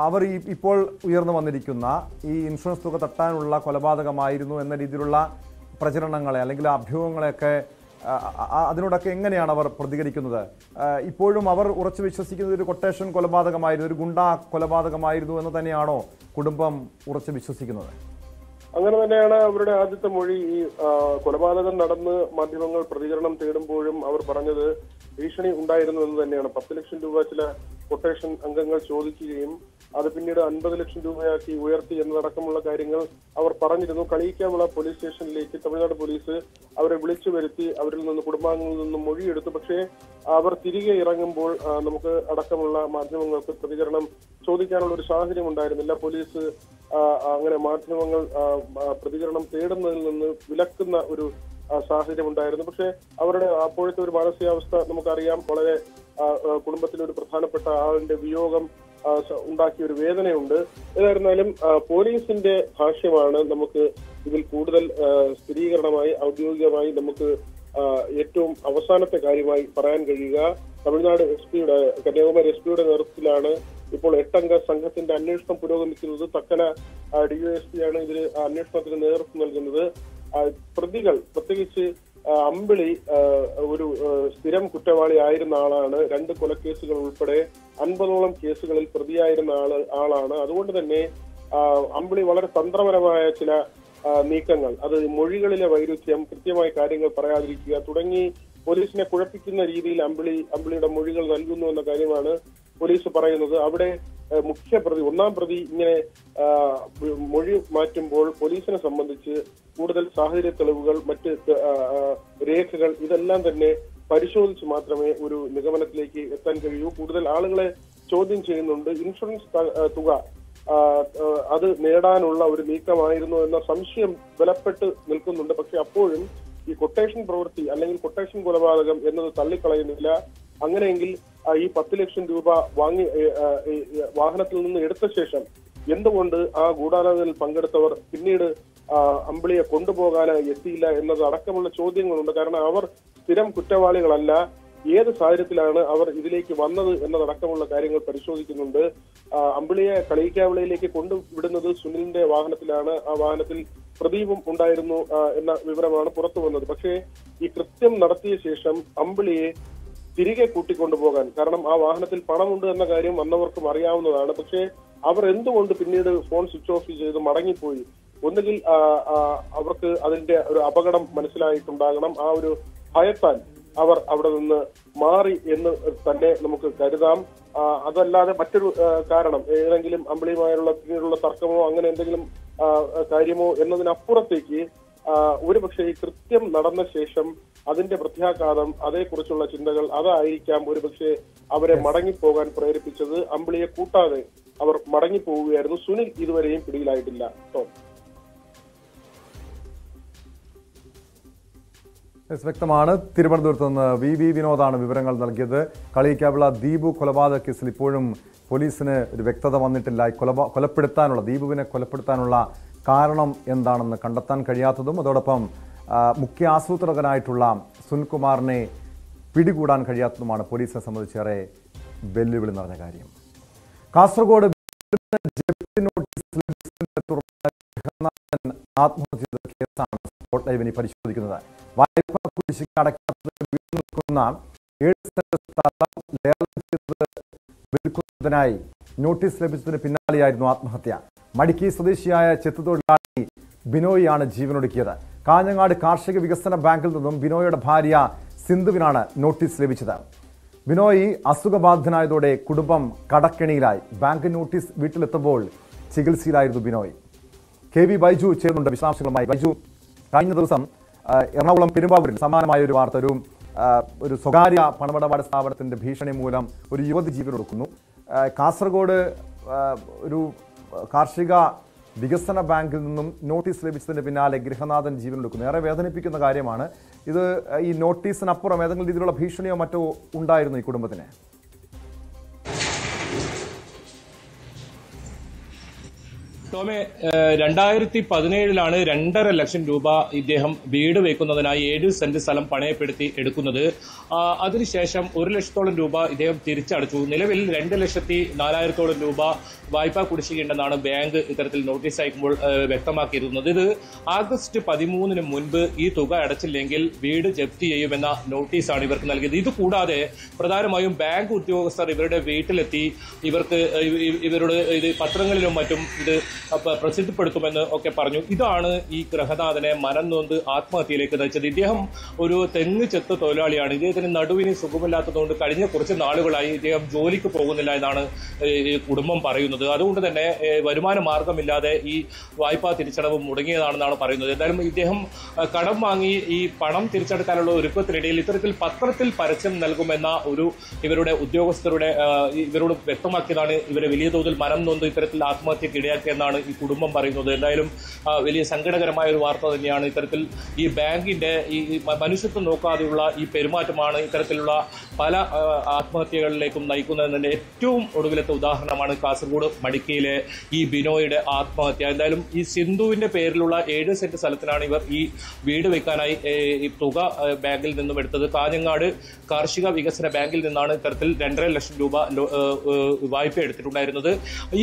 അവർ ഇപ്പോൾ ഉയർന്നു വന്നിരിക്കുന്ന ഈ ഇൻഷുറൻസ് തുക തട്ടാനുള്ള കൊലപാതകമായിരുന്നു എന്ന രീതിയിലുള്ള പ്രചരണങ്ങളെ അല്ലെങ്കിൽ അഭ്യൂഹങ്ങളെയൊക്കെ അതിനോടൊക്കെ എങ്ങനെയാണ് അവർ പ്രതികരിക്കുന്നത്? ഇപ്പോഴും അവർ ഉറച്ചു വിശ്വസിക്കുന്നത് ഒരു കൊട്ടേഷൻ കൊലപാതകമായിരുന്നു, ഒരു ഗുണ്ടാ കൊലപാതകമായിരുന്നു എന്ന് തന്നെയാണോ കുടുംബം ഉറച്ചു വിശ്വസിക്കുന്നത്? അങ്ങനെ തന്നെയാണ് അവരുടെ ആദ്യത്തെ മൊഴി. ഈ കൊലപാതകം നടന്ന് മാധ്യമങ്ങൾ പ്രതികരണം തേടുമ്പോഴും അവർ പറഞ്ഞത് ഭീഷണി ഉണ്ടായിരുന്നു എന്ന് തന്നെയാണ്. 10 ലക്ഷം രൂപ ചില കൊട്ടേഷൻ അംഗങ്ങൾ ചോദിക്കുകയും അത് പിന്നീട് 50 ലക്ഷം രൂപയാക്കി ഉയർത്തി എന്നതടക്കമുള്ള കാര്യങ്ങൾ അവർ പറഞ്ഞിരുന്നു. കളിയിക്കാവിള പോലീസ് സ്റ്റേഷനിലേക്ക് തമിഴ്നാട് പോലീസ് അവരെ വിളിച്ചു വരുത്തി അവരിൽ നിന്ന് കുടുംബാംഗങ്ങളിൽ നിന്നും മൊഴിയെടുത്തു. പക്ഷേ അവർ തിരികെ ഇറങ്ങുമ്പോൾ നമുക്ക് അടക്കമുള്ള മാധ്യമങ്ങൾക്ക് പ്രതികരണം ചോദിക്കാനുള്ള ഒരു സാഹചര്യം ഉണ്ടായിരുന്നില്ല. പോലീസ് അങ്ങനെ മാധ്യമങ്ങൾ പ്രതികരണം തേടുന്നതിൽ നിന്ന് വിലക്കുന്ന ഒരു സാഹചര്യം ഉണ്ടായിരുന്നു. പക്ഷേ അവരുടെ അപ്പോഴത്തെ ഒരു മാനസികാവസ്ഥ നമുക്കറിയാം. വളരെ കുടുംബത്തിലെ ഒരു പ്രധാനപ്പെട്ട ആളിന്റെ വിയോഗം ഉണ്ടാക്കിയ ഒരു വേദനയുണ്ട്. ഏതായിരുന്നാലും പോലീസിന്റെ ഭാഷ്യമാണ് നമുക്ക് ഇതിൽ കൂടുതൽ സ്ഥിരീകരണമായി ഔദ്യോഗികമായി നമുക്ക് ഏറ്റവും അവസാനത്തെ കാര്യമായി പറയാൻ കഴിയുക. തമിഴ്നാട് എസ്.പിയുടെ കന്യാകുമാരി എസ്.പിയുടെ നേതൃത്വത്തിലാണ് ഇപ്പോൾ 8 അംഗ സംഘത്തിന്റെ അന്വേഷണം പുരോഗമിക്കുന്നത്. തക്കല DYSP ആണ് ഇതിൽ അന്വേഷണത്തിന് നേതൃത്വം നൽകുന്നത്. പ്രതികൾ, പ്രത്യേകിച്ച് അമ്പിളി ഒരു സ്ഥിരം കുറ്റവാളി ആയിരുന്ന ആളാണ്. 2 കൊലക്കേസുകൾ ഉൾപ്പെടെ 50ഓളം കേസുകളിൽ പ്രതിയായിരുന്ന ആളാണ്. അതുകൊണ്ട് തന്നെ അമ്പിളി വളരെ തന്ത്രപരമായ ചില നീക്കങ്ങൾ, അത് മൊഴികളിലെ വൈരുദ്ധ്യം, കൃത്യമായ കാര്യങ്ങൾ പറയാതിരിക്കുക തുടങ്ങി പോലീസിനെ കുഴപ്പിക്കുന്ന രീതിയിൽ അമ്പിളിയുടെ മൊഴികൾ നൽകുന്നു എന്ന കാര്യമാണ് പോലീസ് പറയുന്നത്. അവിടെ മുഖ്യപ്രതി, 1-ാം പ്രതി ഇങ്ങനെ മൊഴി മാറ്റുമ്പോൾ പോലീസിനെ സംബന്ധിച്ച് കൂടുതൽ സാഹചര്യ തെളിവുകൾ, മറ്റ് രേഖകൾ ഇതെല്ലാം തന്നെ പരിശോധിച്ച് മാത്രമേ ഒരു നിഗമനത്തിലേക്ക് എത്താൻ കഴിയൂ. കൂടുതൽ ആളുകളെ ചോദ്യം ചെയ്യുന്നുണ്ട്. ഇൻഷുറൻസ് തുക അത് നേടാനുള്ള ഒരു നീക്കമായിരുന്നു എന്ന സംശയം ബലപ്പെട്ട് നിൽക്കുന്നുണ്ട്. പക്ഷെ അപ്പോഴും ഈ കൊട്ടേഷൻ പ്രവൃത്തി അല്ലെങ്കിൽ കൊട്ടേഷൻ കൊലപാതകം എന്നത് തള്ളിക്കളയുന്നില്ല. അങ്ങനെയെങ്കിൽ ഈ 10 ലക്ഷം രൂപ വാങ്ങി വാഹനത്തിൽ നിന്ന് എടുത്ത ശേഷം എന്തുകൊണ്ട് ആ ഗൂഢാലോചനയിൽ പങ്കെടുത്തവർ പിന്നീട് അമ്പിളിയെ കൊണ്ടുപോകാൻ എത്തിയില്ല എന്നത് അടക്കമുള്ള ചോദ്യങ്ങളുണ്ട്. കാരണം അവർ സ്ഥിരം കുറ്റവാളികളല്ല. ഏത് സാഹചര്യത്തിലാണ് അവർ ഇതിലേക്ക് വന്നത് എന്നതടക്കമുള്ള കാര്യങ്ങൾ പരിശോധിക്കുന്നുണ്ട്. അമ്പിളിയെ കളിയിക്കാവിളയിലേക്ക് കൊണ്ടുവിടുന്നത് സുനിലിന്റെ വാഹനത്തിലാണ്. ആ വാഹനത്തിൽ പ്രദീപും ഉണ്ടായിരുന്നു എന്ന വിവരമാണ് പുറത്തു വന്നത്. പക്ഷേ ഈ കൃത്യം നടത്തിയ ശേഷം അമ്പിളിയെ തിരികെ കൂട്ടിക്കൊണ്ടുപോകാൻ, കാരണം ആ വാഹനത്തിൽ പണമുണ്ട് എന്ന കാര്യം വന്നവർക്കും അറിയാവുന്നതാണ്. പക്ഷേ അവർ എന്തുകൊണ്ട് പിന്നീട് ഫോൺ സ്വിച്ച് ഓഫ് ചെയ്ത് മടങ്ങിപ്പോയി? ഒന്നുകിൽ അവർക്ക് അതിന്റെ ഒരു അപകടം മനസ്സിലായിട്ടുണ്ടാകണം. ആ ഒരു ഭയത്താൽ അവർ അവിടെ നിന്ന് മാറി എന്ന് തന്നെ നമുക്ക് കരുതാം. അതല്ലാതെ മറ്റൊരു കാരണം, ഏതെങ്കിലും അമ്പിളിയുമായുള്ള പിന്നീടുള്ള തർക്കമോ അങ്ങനെ എന്തെങ്കിലും കാര്യമോ എന്നതിനപ്പുറത്തേക്ക് ഒരുപക്ഷെ ഈ കൃത്യം നടന്ന ശേഷം അതിന്റെ പ്രത്യാഘാതം, അതേക്കുറിച്ചുള്ള ചിന്തകൾ, അതായിരിക്കാം ഒരുപക്ഷെ അവരെ മടങ്ങിപ്പോകാൻ പ്രേരിപ്പിച്ചത്. അമ്പിളിയെ കൂട്ടാതെ അവർ മടങ്ങിപ്പോവുകയായിരുന്നു. സുനിൽ ഇതുവരെയും പിടിയിലായിട്ടില്ല. വ്യക്തമാണ്. തിരുവനന്തപുരത്ത് നിന്ന് വി വിനോദാണ് വിവരങ്ങൾ നൽകിയത്. കളിയിക്കാവിള ദീപു കൊലപാതക കേസിൽ ഇപ്പോഴും പോലീസിന് ഒരു വ്യക്തത വന്നിട്ടില്ല. ദീപുവിനെ കൊലപ്പെടുത്താനുള്ള കാരണം എന്താണെന്ന് കണ്ടെത്താൻ കഴിയാത്തതും അതോടൊപ്പം മുഖ്യ ആസൂത്രകനായിട്ടുള്ള സുനിൽകുമാറിനെ പിടികൂടാൻ കഴിയാത്തതുമാണ് പോലീസിനെ സംബന്ധിച്ചേറെ വെല്ലുവിളി നിറഞ്ഞ കാര്യം. കാസർഗോഡ് ആത്മഹത്യ ചെയ്ത കേസാണ് സ്പോട്ട് ലൈവിനെ പരിശോധിക്കുന്നത്. വായ്പാ കുടിശ്ശിക അടയ്ക്കാതെ വീട് നിൽക്കുന്ന 7 സെന്റ് സ്ഥലം ലേലം ചെയ്ത് വിൽക്കുന്നതിനായി നോട്ടീസ് ലഭിച്ചതിന് പിന്നാലെയായിരുന്നു ആത്മഹത്യ. മടിക്കി സ്വദേശിയായ ചെത്തുതൊഴിലാളി ബിനോയിയാണ് ജീവനൊടുക്കിയത്. കാഞ്ഞങ്ങാട് കാർഷിക വികസന ബാങ്കിൽ നിന്നും ബിനോയുടെ ഭാര്യ സിന്ധുവിനാണ് നോട്ടീസ് ലഭിച്ചത്. ബിനോയി അസുഖബാധിതനായതോടെ കുടുംബം കടക്കെണിയിലായി. ബാങ്ക് നോട്ടീസ് വീട്ടിലെത്തുമ്പോൾ ചികിത്സയിലായിരുന്നു ബിനോയ്. KV ബൈജു ചേർന്നുണ്ട് വിശദാംശങ്ങളുമായി. ബൈജു, കഴിഞ്ഞ ദിവസം എറണാകുളം പെരുമ്പാവൂരിൽ സമാനമായ ഒരു വാർത്ത, ഒരു സ്വകാര്യ പണമിടപാട് സ്ഥാപനത്തിൻ്റെ ഭീഷണി മൂലം ഒരു യുവതി ജീവനൊടുക്കുന്നു. കാസർഗോഡ് ഒരു കാർഷിക വികസന ബാങ്കിൽ നിന്നും നോട്ടീസ് ലഭിച്ചതിന് പിന്നാലെ ഗൃഹനാഥൻ ജീവനൊടുക്കുന്നു. ഏറെ വേദനിപ്പിക്കുന്ന കാര്യമാണ് ഇത്. ഈ നോട്ടീസിനപ്പുറം ഏതെങ്കിലും രീതിയിലുള്ള ഭീഷണിയോ മറ്റോ ഉണ്ടായിരുന്നു ഈ കുടുംബത്തിന്? ടോമെ, 2017 2.5 ലക്ഷം രൂപ ഇദ്ദേഹം വീട് വെക്കുന്നതിനായി 7 സെന്റ് സ്ഥലം പണയപ്പെടുത്തി എടുക്കുന്നത്. അതിനുശേഷം 1 ലക്ഷത്തോളം രൂപ ഇദ്ദേഹം തിരിച്ചടച്ചു. നിലവിൽ 2,04,000 രൂപ വായ്പാ കുടിശ്ശികയുണ്ടെന്നാണ് ബാങ്ക് ഇത്തരത്തിൽ നോട്ടീസ് അയക്കുമ്പോൾ വ്യക്തമാക്കിയിരുന്നത്. ഇത് ആഗസ്റ്റ് 13 മുൻപ് ഈ തുക അടച്ചില്ലെങ്കിൽ വീട് ജപ്തി ചെയ്യുമെന്ന നോട്ടീസാണ് ഇവർക്ക് നൽകിയത്. ഇതുകൂടാതെ പ്രധാനമായും ബാങ്ക് ഉദ്യോഗസ്ഥർ ഇവരുടെ വീട്ടിലെത്തി ഇവരുടെ ഇത് പത്രങ്ങളിലും മറ്റും ഇത് പ്രസിദ്ധപ്പെടുത്തുമെന്ന് ഒക്കെ പറഞ്ഞു. ഇതാണ് ഈ ഗൃഹനാഥനെ മനം നൊന്ത് ആത്മഹത്യയിലേക്ക് നയിച്ചത്. ഇദ്ദേഹം ഒരു തെങ്ങ് ചെത്ത് തൊഴിലാളിയാണ്. ഇദ്ദേഹത്തിന് നടുവിന് സുഖമില്ലാത്തതുകൊണ്ട് കഴിഞ്ഞ കുറച്ച് നാളുകളായി ഇദ്ദേഹം ജോലിക്ക് പോകുന്നില്ല എന്നാണ് കുടുംബം പറയുന്നത്. അതുകൊണ്ട് തന്നെ വരുമാന മാർഗമില്ലാതെ ഈ വായ്പാ തിരിച്ചടവ് മുടങ്ങിയതാണെന്നാണ് പറയുന്നത്. എന്തായാലും ഇദ്ദേഹം കടം വാങ്ങി ഈ പണം തിരിച്ചെടുക്കാനുള്ള ഒരുക്കത്തിനിടയിൽ ഇത്തരത്തിൽ പത്രത്തിൽ പരസ്യം നൽകുമെന്ന ഇവരുടെ ഉദ്യോഗസ്ഥരുടെ ഇവരോട് വ്യക്തമാക്കിയതാണ് ഇവരെ വലിയ തോതിൽ മനം നൊന്ത് ഇത്തരത്തിൽ ആത്മഹത്യക്ക് ഇടയാക്കിയെന്നാണ് ഈ കുടുംബം പറയുന്നത്. എന്തായാലും വലിയ സങ്കടകരമായ ഒരു വാർത്ത തന്നെയാണ്. ഇത്തരത്തിൽ ഈ ബാങ്കിന്റെ ഈ മനുഷ്യത്വം നോക്കാതെയുള്ള ഈ പെരുമാറ്റമാണ് ഇത്തരത്തിലുള്ള പല ആത്മഹത്യകളിലേക്കും നയിക്കുന്നതിന്റെ ഏറ്റവും ഒടുവിലത്തെ ഉദാഹരണമാണ് കാസർഗോഡ് മടിക്കയിലെ ഈ ബിനോയുടെ ആത്മഹത്യ. എന്തായാലും ഈ സിന്ധുവിന്റെ പേരിലുള്ള 7 സെന്റ് സ്ഥലത്തിനാണ് ഇവർ ഈ വീട് വെക്കാനായി ഈ തുക ബാങ്കിൽ നിന്നും എടുത്തത്. കാഞ്ഞങ്ങാട് കാർഷിക വികസന ബാങ്കിൽ നിന്നാണ് ഇത്തരത്തിൽ 2.5 ലക്ഷം രൂപ വായ്പ എടുത്തിട്ടുണ്ടായിരുന്നത്.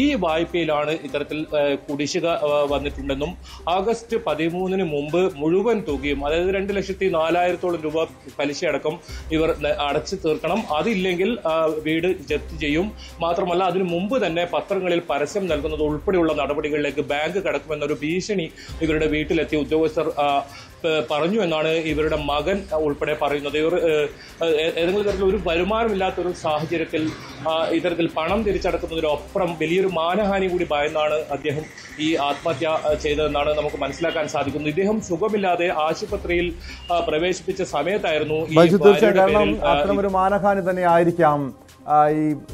ഈ വായ്പയിലാണ് ഇത്തരത്തിൽ കുടിശ്ശിക വന്നിട്ടുണ്ടെന്നും ആഗസ്റ്റ് 13 മുമ്പ് മുഴുവൻ തുകയും, അതായത് 2,04,000 രൂപ പലിശയടക്കം ഇവർ അടച്ചു തീർക്കണം. അതില്ലെങ്കിൽ വീട് ജപ്തി ചെയ്യും. മാത്രമല്ല അതിനു മുമ്പ് തന്നെ പത്രങ്ങളിൽ പരസ്യം നൽകുന്നത് ഉൾപ്പെടെയുള്ള നടപടികളിലേക്ക് ബാങ്ക് കടക്കുമെന്നൊരു ഭീഷണി ഇവരുടെ വീട്ടിലെത്തിയ ഉദ്യോഗസ്ഥർ പറഞ്ഞു എന്നാണ് ഇവരുടെ മകൻ ഉൾപ്പെടെ പറയുന്നത്. ഇവർ ഏതെങ്കിലും തരത്തിൽ ഒരു വരുമാനമില്ലാത്തൊരു സാഹചര്യത്തിൽ ഇത്തരത്തിൽ പണം തിരിച്ചടക്കുന്നതിനൊപ്പം വലിയൊരു മാനഹാനി കൂടി ഭയന്നാണ് അദ്ദേഹം ഈ ആത്മഹത്യ ചെയ്തതെന്നാണ് നമുക്ക് മനസ്സിലാക്കാൻ സാധിക്കുന്നത്. ഇദ്ദേഹം സുഖമില്ലാതെ ആശുപത്രിയിൽ പ്രവേശിപ്പിച്ച സമയത്തായിരുന്നു അത്തരമൊരു മാനഹാനി തന്നെ ആയിരിക്കാം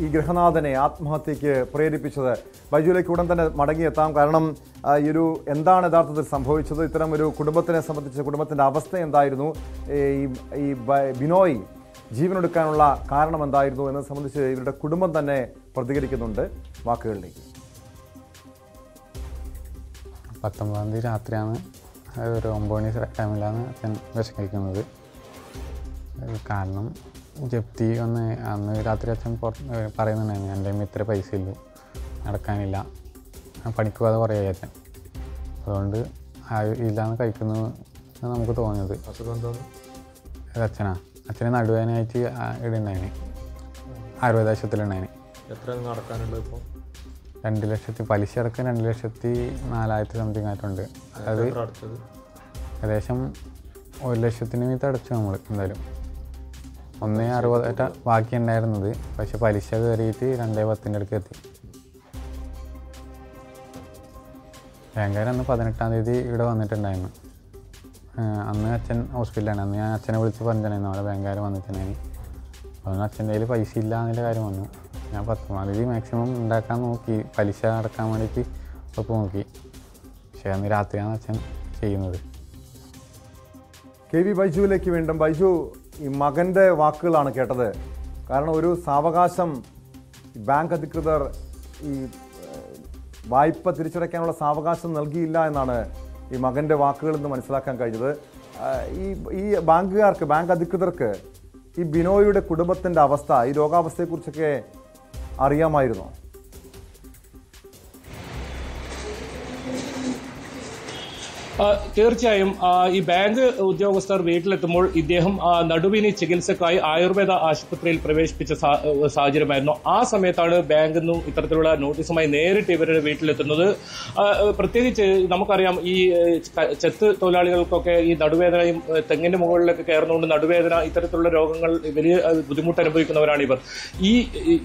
ഈ ഗൃഹനാഥനെ ആത്മഹത്യക്ക് പ്രേരിപ്പിച്ചത്. ബൈജുവിലേക്ക് ഉടൻ തന്നെ മടങ്ങിയെത്താം. കാരണം എന്താണ് യഥാർത്ഥത്തിൽ സംഭവിച്ചത്, ഇത്തരം ഒരു കുടുംബത്തിനെ സംബന്ധിച്ച് കുടുംബത്തിൻ്റെ അവസ്ഥ എന്തായിരുന്നു, ഈ ബിനോയ് ജീവനെടുക്കാനുള്ള കാരണം എന്തായിരുന്നു എന്നത് സംബന്ധിച്ച് ഇവരുടെ കുടുംബം തന്നെ പ്രതികരിക്കുന്നുണ്ട്. വാക്കുകളിലേക്ക്. 19 രാത്രിയാണ്, ഒരു 9 മണി ടൈമിലാണ് അച്ഛൻ വിഷം കഴിക്കുന്നത്. കാരണം ജപ്തി അന്ന് രാത്രി അച്ഛൻ പറയുന്നുണ്ടായിരുന്നു, എൻ്റെ ഇത്ര പൈസ ഇല്ലു, നടക്കാനില്ല, പണിക്ക് പോകാതെ കുറേ അച്ഛൻ, അതുകൊണ്ട് ഇല്ലാന്ന് കഴിക്കുന്നത് നമുക്ക് തോന്നിയത്. അച്ഛന് നടുവേനായിട്ട് ഇവിടെ ഉണ്ടായിന്, ആയുർവേദാശുപത്രിയിലുണ്ടായിന്. എത്ര നടക്കാനുള്ളത് ഇപ്പോൾ? 2 ലക്ഷത്തി പലിശ അടക്കം 2,04,000 സംതിങ് ആയിട്ടുണ്ട്. അതായത് ഏകദേശം 1 ലക്ഷത്തിന് മീത്ത് അടച്ചു നമ്മൾ. എന്തായാലും 1,60 ബാക്കി ഉണ്ടായിരുന്നത്, പക്ഷെ പലിശ കയറിയിട്ട് 2,10 അടുത്ത് എത്തി. ബാങ്കുകാർ അന്ന് 18-ാം തീയതി ഇവിടെ വന്നിട്ടുണ്ടായിരുന്നു. അന്ന് അച്ഛൻ ഹോസ്പിറ്റലാണ്. അന്ന് ഞാൻ അച്ഛനെ വിളിച്ച് പറഞ്ഞിട്ടുണ്ടായിരുന്നു അവിടെ ബാങ്കുകാർ വന്നിട്ടുണ്ടായിരുന്നു. അതുകൊണ്ട് അച്ഛൻ്റെ കയ്യിൽ പൈസ ഇല്ല എന്നുള്ള കാര്യം വന്നു. ഞാൻ 19-ാം തീയതി മാക്സിമം ഉണ്ടാക്കാൻ നോക്കി, പലിശ അടക്കാൻ വേണ്ടിയിട്ട് ഒപ്പം നോക്കി. പക്ഷേ അന്ന് രാത്രിയാണ് അച്ഛൻ ചെയ്യുന്നത്. KV ബൈജുവിലേക്ക് വീണ്ടും. ബൈജു, ഈ മകൻ്റെ വാക്കുകളാണ് കേട്ടത്. കാരണം ഒരു സാവകാശം ബാങ്ക് അധികൃതർ ഈ വായ്പ തിരിച്ചടയ്ക്കാനുള്ള സാവകാശം നൽകിയില്ല എന്നാണ് ഈ മകൻ്റെ വാക്കുകളിൽ നിന്ന് മനസ്സിലാക്കാൻ കഴിഞ്ഞത്. ഈ ബാങ്കുകാർക്ക്, ബാങ്ക് അധികൃതർക്ക് ഈ ബിനോയുടെ കുടുംബത്തിൻ്റെ അവസ്ഥ, ഈ രോഗാവസ്ഥയെക്കുറിച്ചൊക്കെ അറിയാമായിരുന്നോ? തീർച്ചയായും ഈ ബാങ്ക് ഉദ്യോഗസ്ഥർ വീട്ടിലെത്തുമ്പോൾ ഇദ്ദേഹം നടുവിന് ചികിത്സക്കായി ആയുർവേദ ആശുപത്രിയിൽ പ്രവേശിപ്പിച്ച സാഹചര്യമായിരുന്നു. ആ സമയത്താണ് ബാങ്കിൽ നിന്നും ഇത്തരത്തിലുള്ള നോട്ടീസുമായി നേരിട്ട് ഇവരുടെ വീട്ടിലെത്തുന്നത്. പ്രത്യേകിച്ച് നമുക്കറിയാം, ഈ ചെത്ത് തൊഴിലാളികൾക്കൊക്കെ ഈ നടുവേദനയും തെങ്ങിന്റെ മുകളിലൊക്കെ കയറുന്നതുകൊണ്ട് നടുവേദന, ഇത്തരത്തിലുള്ള രോഗങ്ങൾ വലിയ ബുദ്ധിമുട്ട് അനുഭവിക്കുന്നവരാണ് ഇവർ.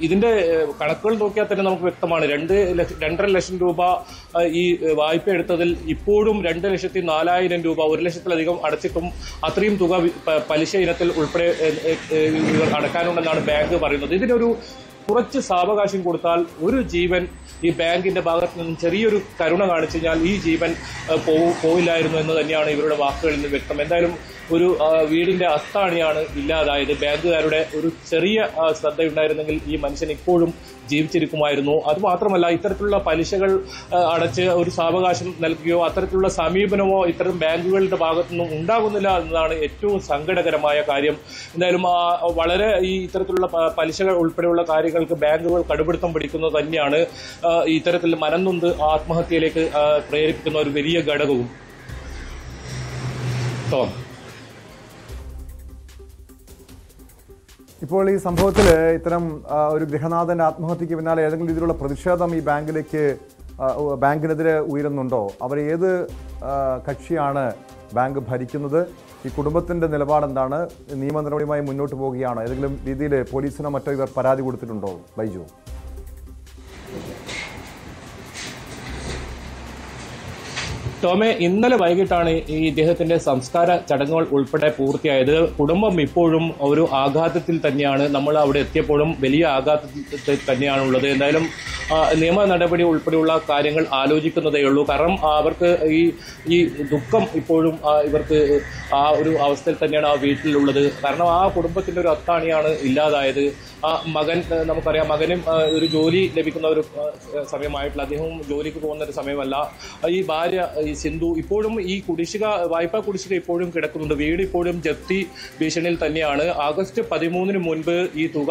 ഇതിന്റെ കണക്കുകൾ നോക്കിയാൽ തന്നെ നമുക്ക് വ്യക്തമാണ്, 2.5 ലക്ഷം രൂപ ഈ വായ്പ എടുത്തതിൽ ഇപ്പോഴും 2,04,000 രൂപ, 1 ലക്ഷത്തിലധികം അടച്ചിട്ടും അത്രയും തുക പലിശ ഇനത്തിൽ ഉൾപ്പെടെ അടക്കാനുണ്ടെന്നാണ് ബാങ്ക് പറയുന്നത്. ഇതിനൊരു കുറച്ച് സാവകാശം കൊടുത്താൽ ഒരു ജീവൻ ഈ ബാങ്കിന്റെ ഭാഗത്ത് നിന്നും ചെറിയൊരു കരുണ കാണിച്ചു കഴിഞ്ഞാൽ ഈ ജീവൻ പോയില്ലായിരുന്നു എന്ന് തന്നെയാണ് ഇവരുടെ വാക്കുകളിൽ നിന്ന് വ്യക്തം. എന്തായാലും ഒരു വീടിന്റെ അത്താണിയാണ് ഇല്ലാതായത്. ബാങ്കുകാരുടെ ഒരു ചെറിയ ശ്രദ്ധയുണ്ടായിരുന്നെങ്കിൽ ഈ മനുഷ്യൻ ഇപ്പോഴും ജീവിച്ചിരിക്കുമായിരുന്നു. അതുമാത്രമല്ല, ഇത്തരത്തിലുള്ള പലിശകൾ അടച്ച് ഒരു സാവകാശം നൽകുകയോ അത്തരത്തിലുള്ള സമീപനമോ ഇത്തരം ബാങ്കുകളുടെ ഭാഗത്തുനിന്നും ഉണ്ടാകുന്നില്ല എന്നതാണ് ഏറ്റവും സങ്കടകരമായ കാര്യം. എന്തായാലും വളരെ ഈ ഇത്തരത്തിലുള്ള പലിശകൾ ഉൾപ്പെടെയുള്ള കാര്യങ്ങൾക്ക് ബാങ്കുകൾ കടുപിടുത്തം പിടിക്കുന്നത് തന്നെയാണ് ഇത്തരത്തിൽ മനംനൊന്ത് ആത്മഹത്യയിലേക്ക് പ്രേരിപ്പിക്കുന്ന ഒരു വലിയ ഘടകവും. ഇപ്പോൾ ഈ സംഭവത്തിൽ ഇത്തരം ഒരു ഗൃഹനാഥന്റെ ആത്മഹത്യക്ക് പിന്നാലെ ഏതെങ്കിലും രീതിയിലുള്ള പ്രതിഷേധം ഈ ബാങ്കിനെതിരെ ഉയരുന്നുണ്ടോ? അവർ ഏത് കക്ഷിയാണ് ബാങ്ക് ഭരിക്കുന്നത്? ഈ കുടുംബത്തിന്റെ നിലപാടെന്താണ്? നിയമ നടപടിയുമായി മുന്നോട്ട് പോവുകയാണോ? ഏതെങ്കിലും രീതിയിൽ പോലീസിനോ മറ്റോ ഇവർ പരാതി കൊടുത്തിട്ടുണ്ടോ ബൈജു? ടോമെ, ഇന്നലെ വൈകിട്ടാണ് ഈ ഇദ്ദേഹത്തിന്റെ സംസ്കാര ചടങ്ങുകൾ ഉൾപ്പെടെ പൂർത്തിയായത്. കുടുംബം ഇപ്പോഴും ഒരു ആഘാതത്തിൽ തന്നെയാണ്. നമ്മൾ അവിടെ എത്തിയപ്പോഴും വലിയ ആഘാതത്തിൽ തന്നെയാണുള്ളത്. എന്തായാലും നിയമ നടപടി ഉൾപ്പെടെയുള്ള കാര്യങ്ങൾ ആലോചിക്കുന്നതേ ഉള്ളൂ. കാരണം അവർക്ക് ഈ ദുഃഖം ഇപ്പോഴും ഇവർക്ക് ആ ഒരു അവസ്ഥയിൽ തന്നെയാണ് ആ വീട്ടിലുള്ളത്. കാരണം ആ കുടുംബത്തിന്റെ ഒരു അത്താണിയാണ് ഇല്ലാതായത്. ആ മകൻ, നമുക്കറിയാം, മകനും ഒരു ജോലി ലഭിക്കുന്ന ഒരു സമയമായിട്ടുള്ള, അദ്ദേഹവും ജോലിക്ക് പോകുന്ന ഒരു സമയമല്ല. ഈ ഭാര്യ ഈ സിന്ധു ഇപ്പോഴും ഈ വായ്പാ കുടിശ്ശിക ഇപ്പോഴും കിടക്കുന്നുണ്ട്. വീട് ഇപ്പോഴും ജപ്തി ഭീഷണിയിൽ തന്നെയാണ്. ആഗസ്റ്റ് 13 മുൻപ് ഈ തുക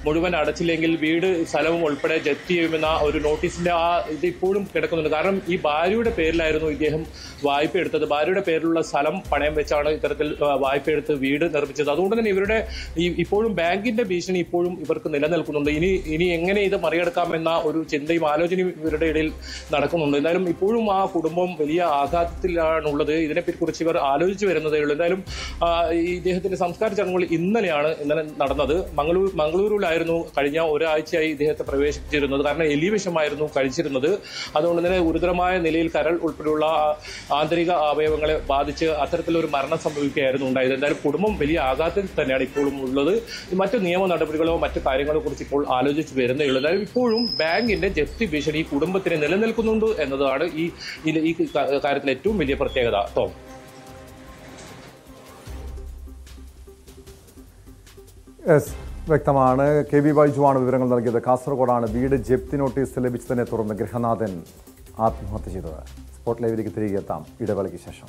മുഴുവൻ അടച്ചില്ലെങ്കിൽ വീട് സ്ഥലവും ഉൾപ്പെടെ ജപ്തി ചെയ്യുമെന്ന ഒരു നോട്ടീസിന്റെ ഇത് ഇപ്പോഴും കിടക്കുന്നുണ്ട്. കാരണം ഈ ഭാര്യയുടെ പേരിലായിരുന്നു ഇദ്ദേഹം വായ്പ എടുത്തത്. ഭാര്യയുടെ പേരിലുള്ള സ്ഥലം പണയം വെച്ചാണ് ഇത്തരത്തിൽ വായ്പ എടുത്ത് വീട് നിർമ്മിച്ചത്. അതുകൊണ്ട് തന്നെ ഇവരുടെ ഇപ്പോഴും ബാങ്കിന്റെ ഭീഷണി ഇപ്പോഴും ഇവർക്ക് നിലനിൽക്കുന്നുണ്ട്. ഇനി എങ്ങനെ ഇത് മറികടക്കാമെന്ന ഒരു ചിന്തയും ആലോചനയും ഇവരുടെ ഇടയിൽ നടക്കുന്നുണ്ട്. എന്തായാലും ഇപ്പോഴും ആ കുടുംബം വലിയ ആഘാതത്തിലാണുള്ളത്. ഇതിനെക്കുറിച്ച് ഇവർ ആലോചിച്ചു വരുന്നതേ ഉള്ളൂ. എന്തായാലും ഇദ്ദേഹത്തിന്റെ സംസ്കാര ചടങ്ങുകൾ ഇന്നലെ നടന്നത്. മംഗളൂരുവിലായിരുന്നു കഴിഞ്ഞ ഒരാഴ്ചയായി ഇദ്ദേഹത്തെ പ്രവേശിപ്പിച്ചിരുന്നത്. കാരണം എലിവിഷമായിരുന്നു കഴിച്ചിരുന്നത്. അതുകൊണ്ട് തന്നെ ഗുരുതരമായ നിലയിൽ കരൾ ഉൾപ്പെടെയുള്ള ആന്തരിക അവയവങ്ങളെ ബാധിച്ച് അത്തരത്തിലൊരു മരണം സംഭവിക്കുകയായിരുന്നു ഉണ്ടായത്. എന്തായാലും കുടുംബം വലിയ ആഘാതത്തിൽ തന്നെയാണ് ഇപ്പോഴും ഉള്ളത്. മറ്റു നിയമ നടപടികളോ മറ്റു കാര്യങ്ങളെ കുറിച്ച് ഇപ്പോൾ ആലോചിച്ച് വരുന്നേ ഉള്ളൂ. എന്തായാലും ഇപ്പോഴും ബാങ്കിന്റെ ജപ്തി ഭീഷണി കുടുംബത്തിന് നിലനിൽക്കുന്നുണ്ട് എന്നതാണ് ഈ കാര്യത്തിൽ ഏറ്റവും വലിയ പ്രത്യേകത. ടോം, വ്യക്തമാണ്. കെ വി ബൈജുവാണ് വിവരങ്ങൾ നൽകിയത്. കാസർഗോഡാണ് വീട് ജപ്തി നോട്ടീസ് ലഭിച്ചതിനെ തുടർന്ന് ഗൃഹനാഥൻ ആത്മഹത്യ ചെയ്തത്. സ്പോട്ട് ലൈവിലേക്ക് തിരികെ എത്താം ഇടവേളയ്ക്ക് ശേഷം.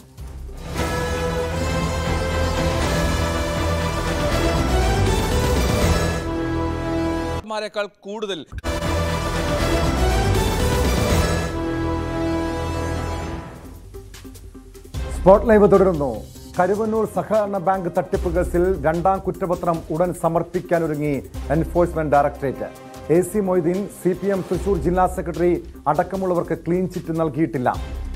കൂടുതൽ സ്പോട്ട് ലൈവ് തുടരുന്നു. കരുവന്നൂർ സഹകരണ ബാങ്ക് തട്ടിപ്പ് കേസിൽ 2ാം കുറ്റപത്രം ഉടൻ സമർപ്പിക്കാനൊരുങ്ങി enforcement directorate. AC Moideen, CPM Thrissur ജില്ലാ സെക്രട്ടറി അടക്കമുള്ളവർക്ക് ക്ലീൻ ചിറ്റ് നൽകിയിട്ടില്ല.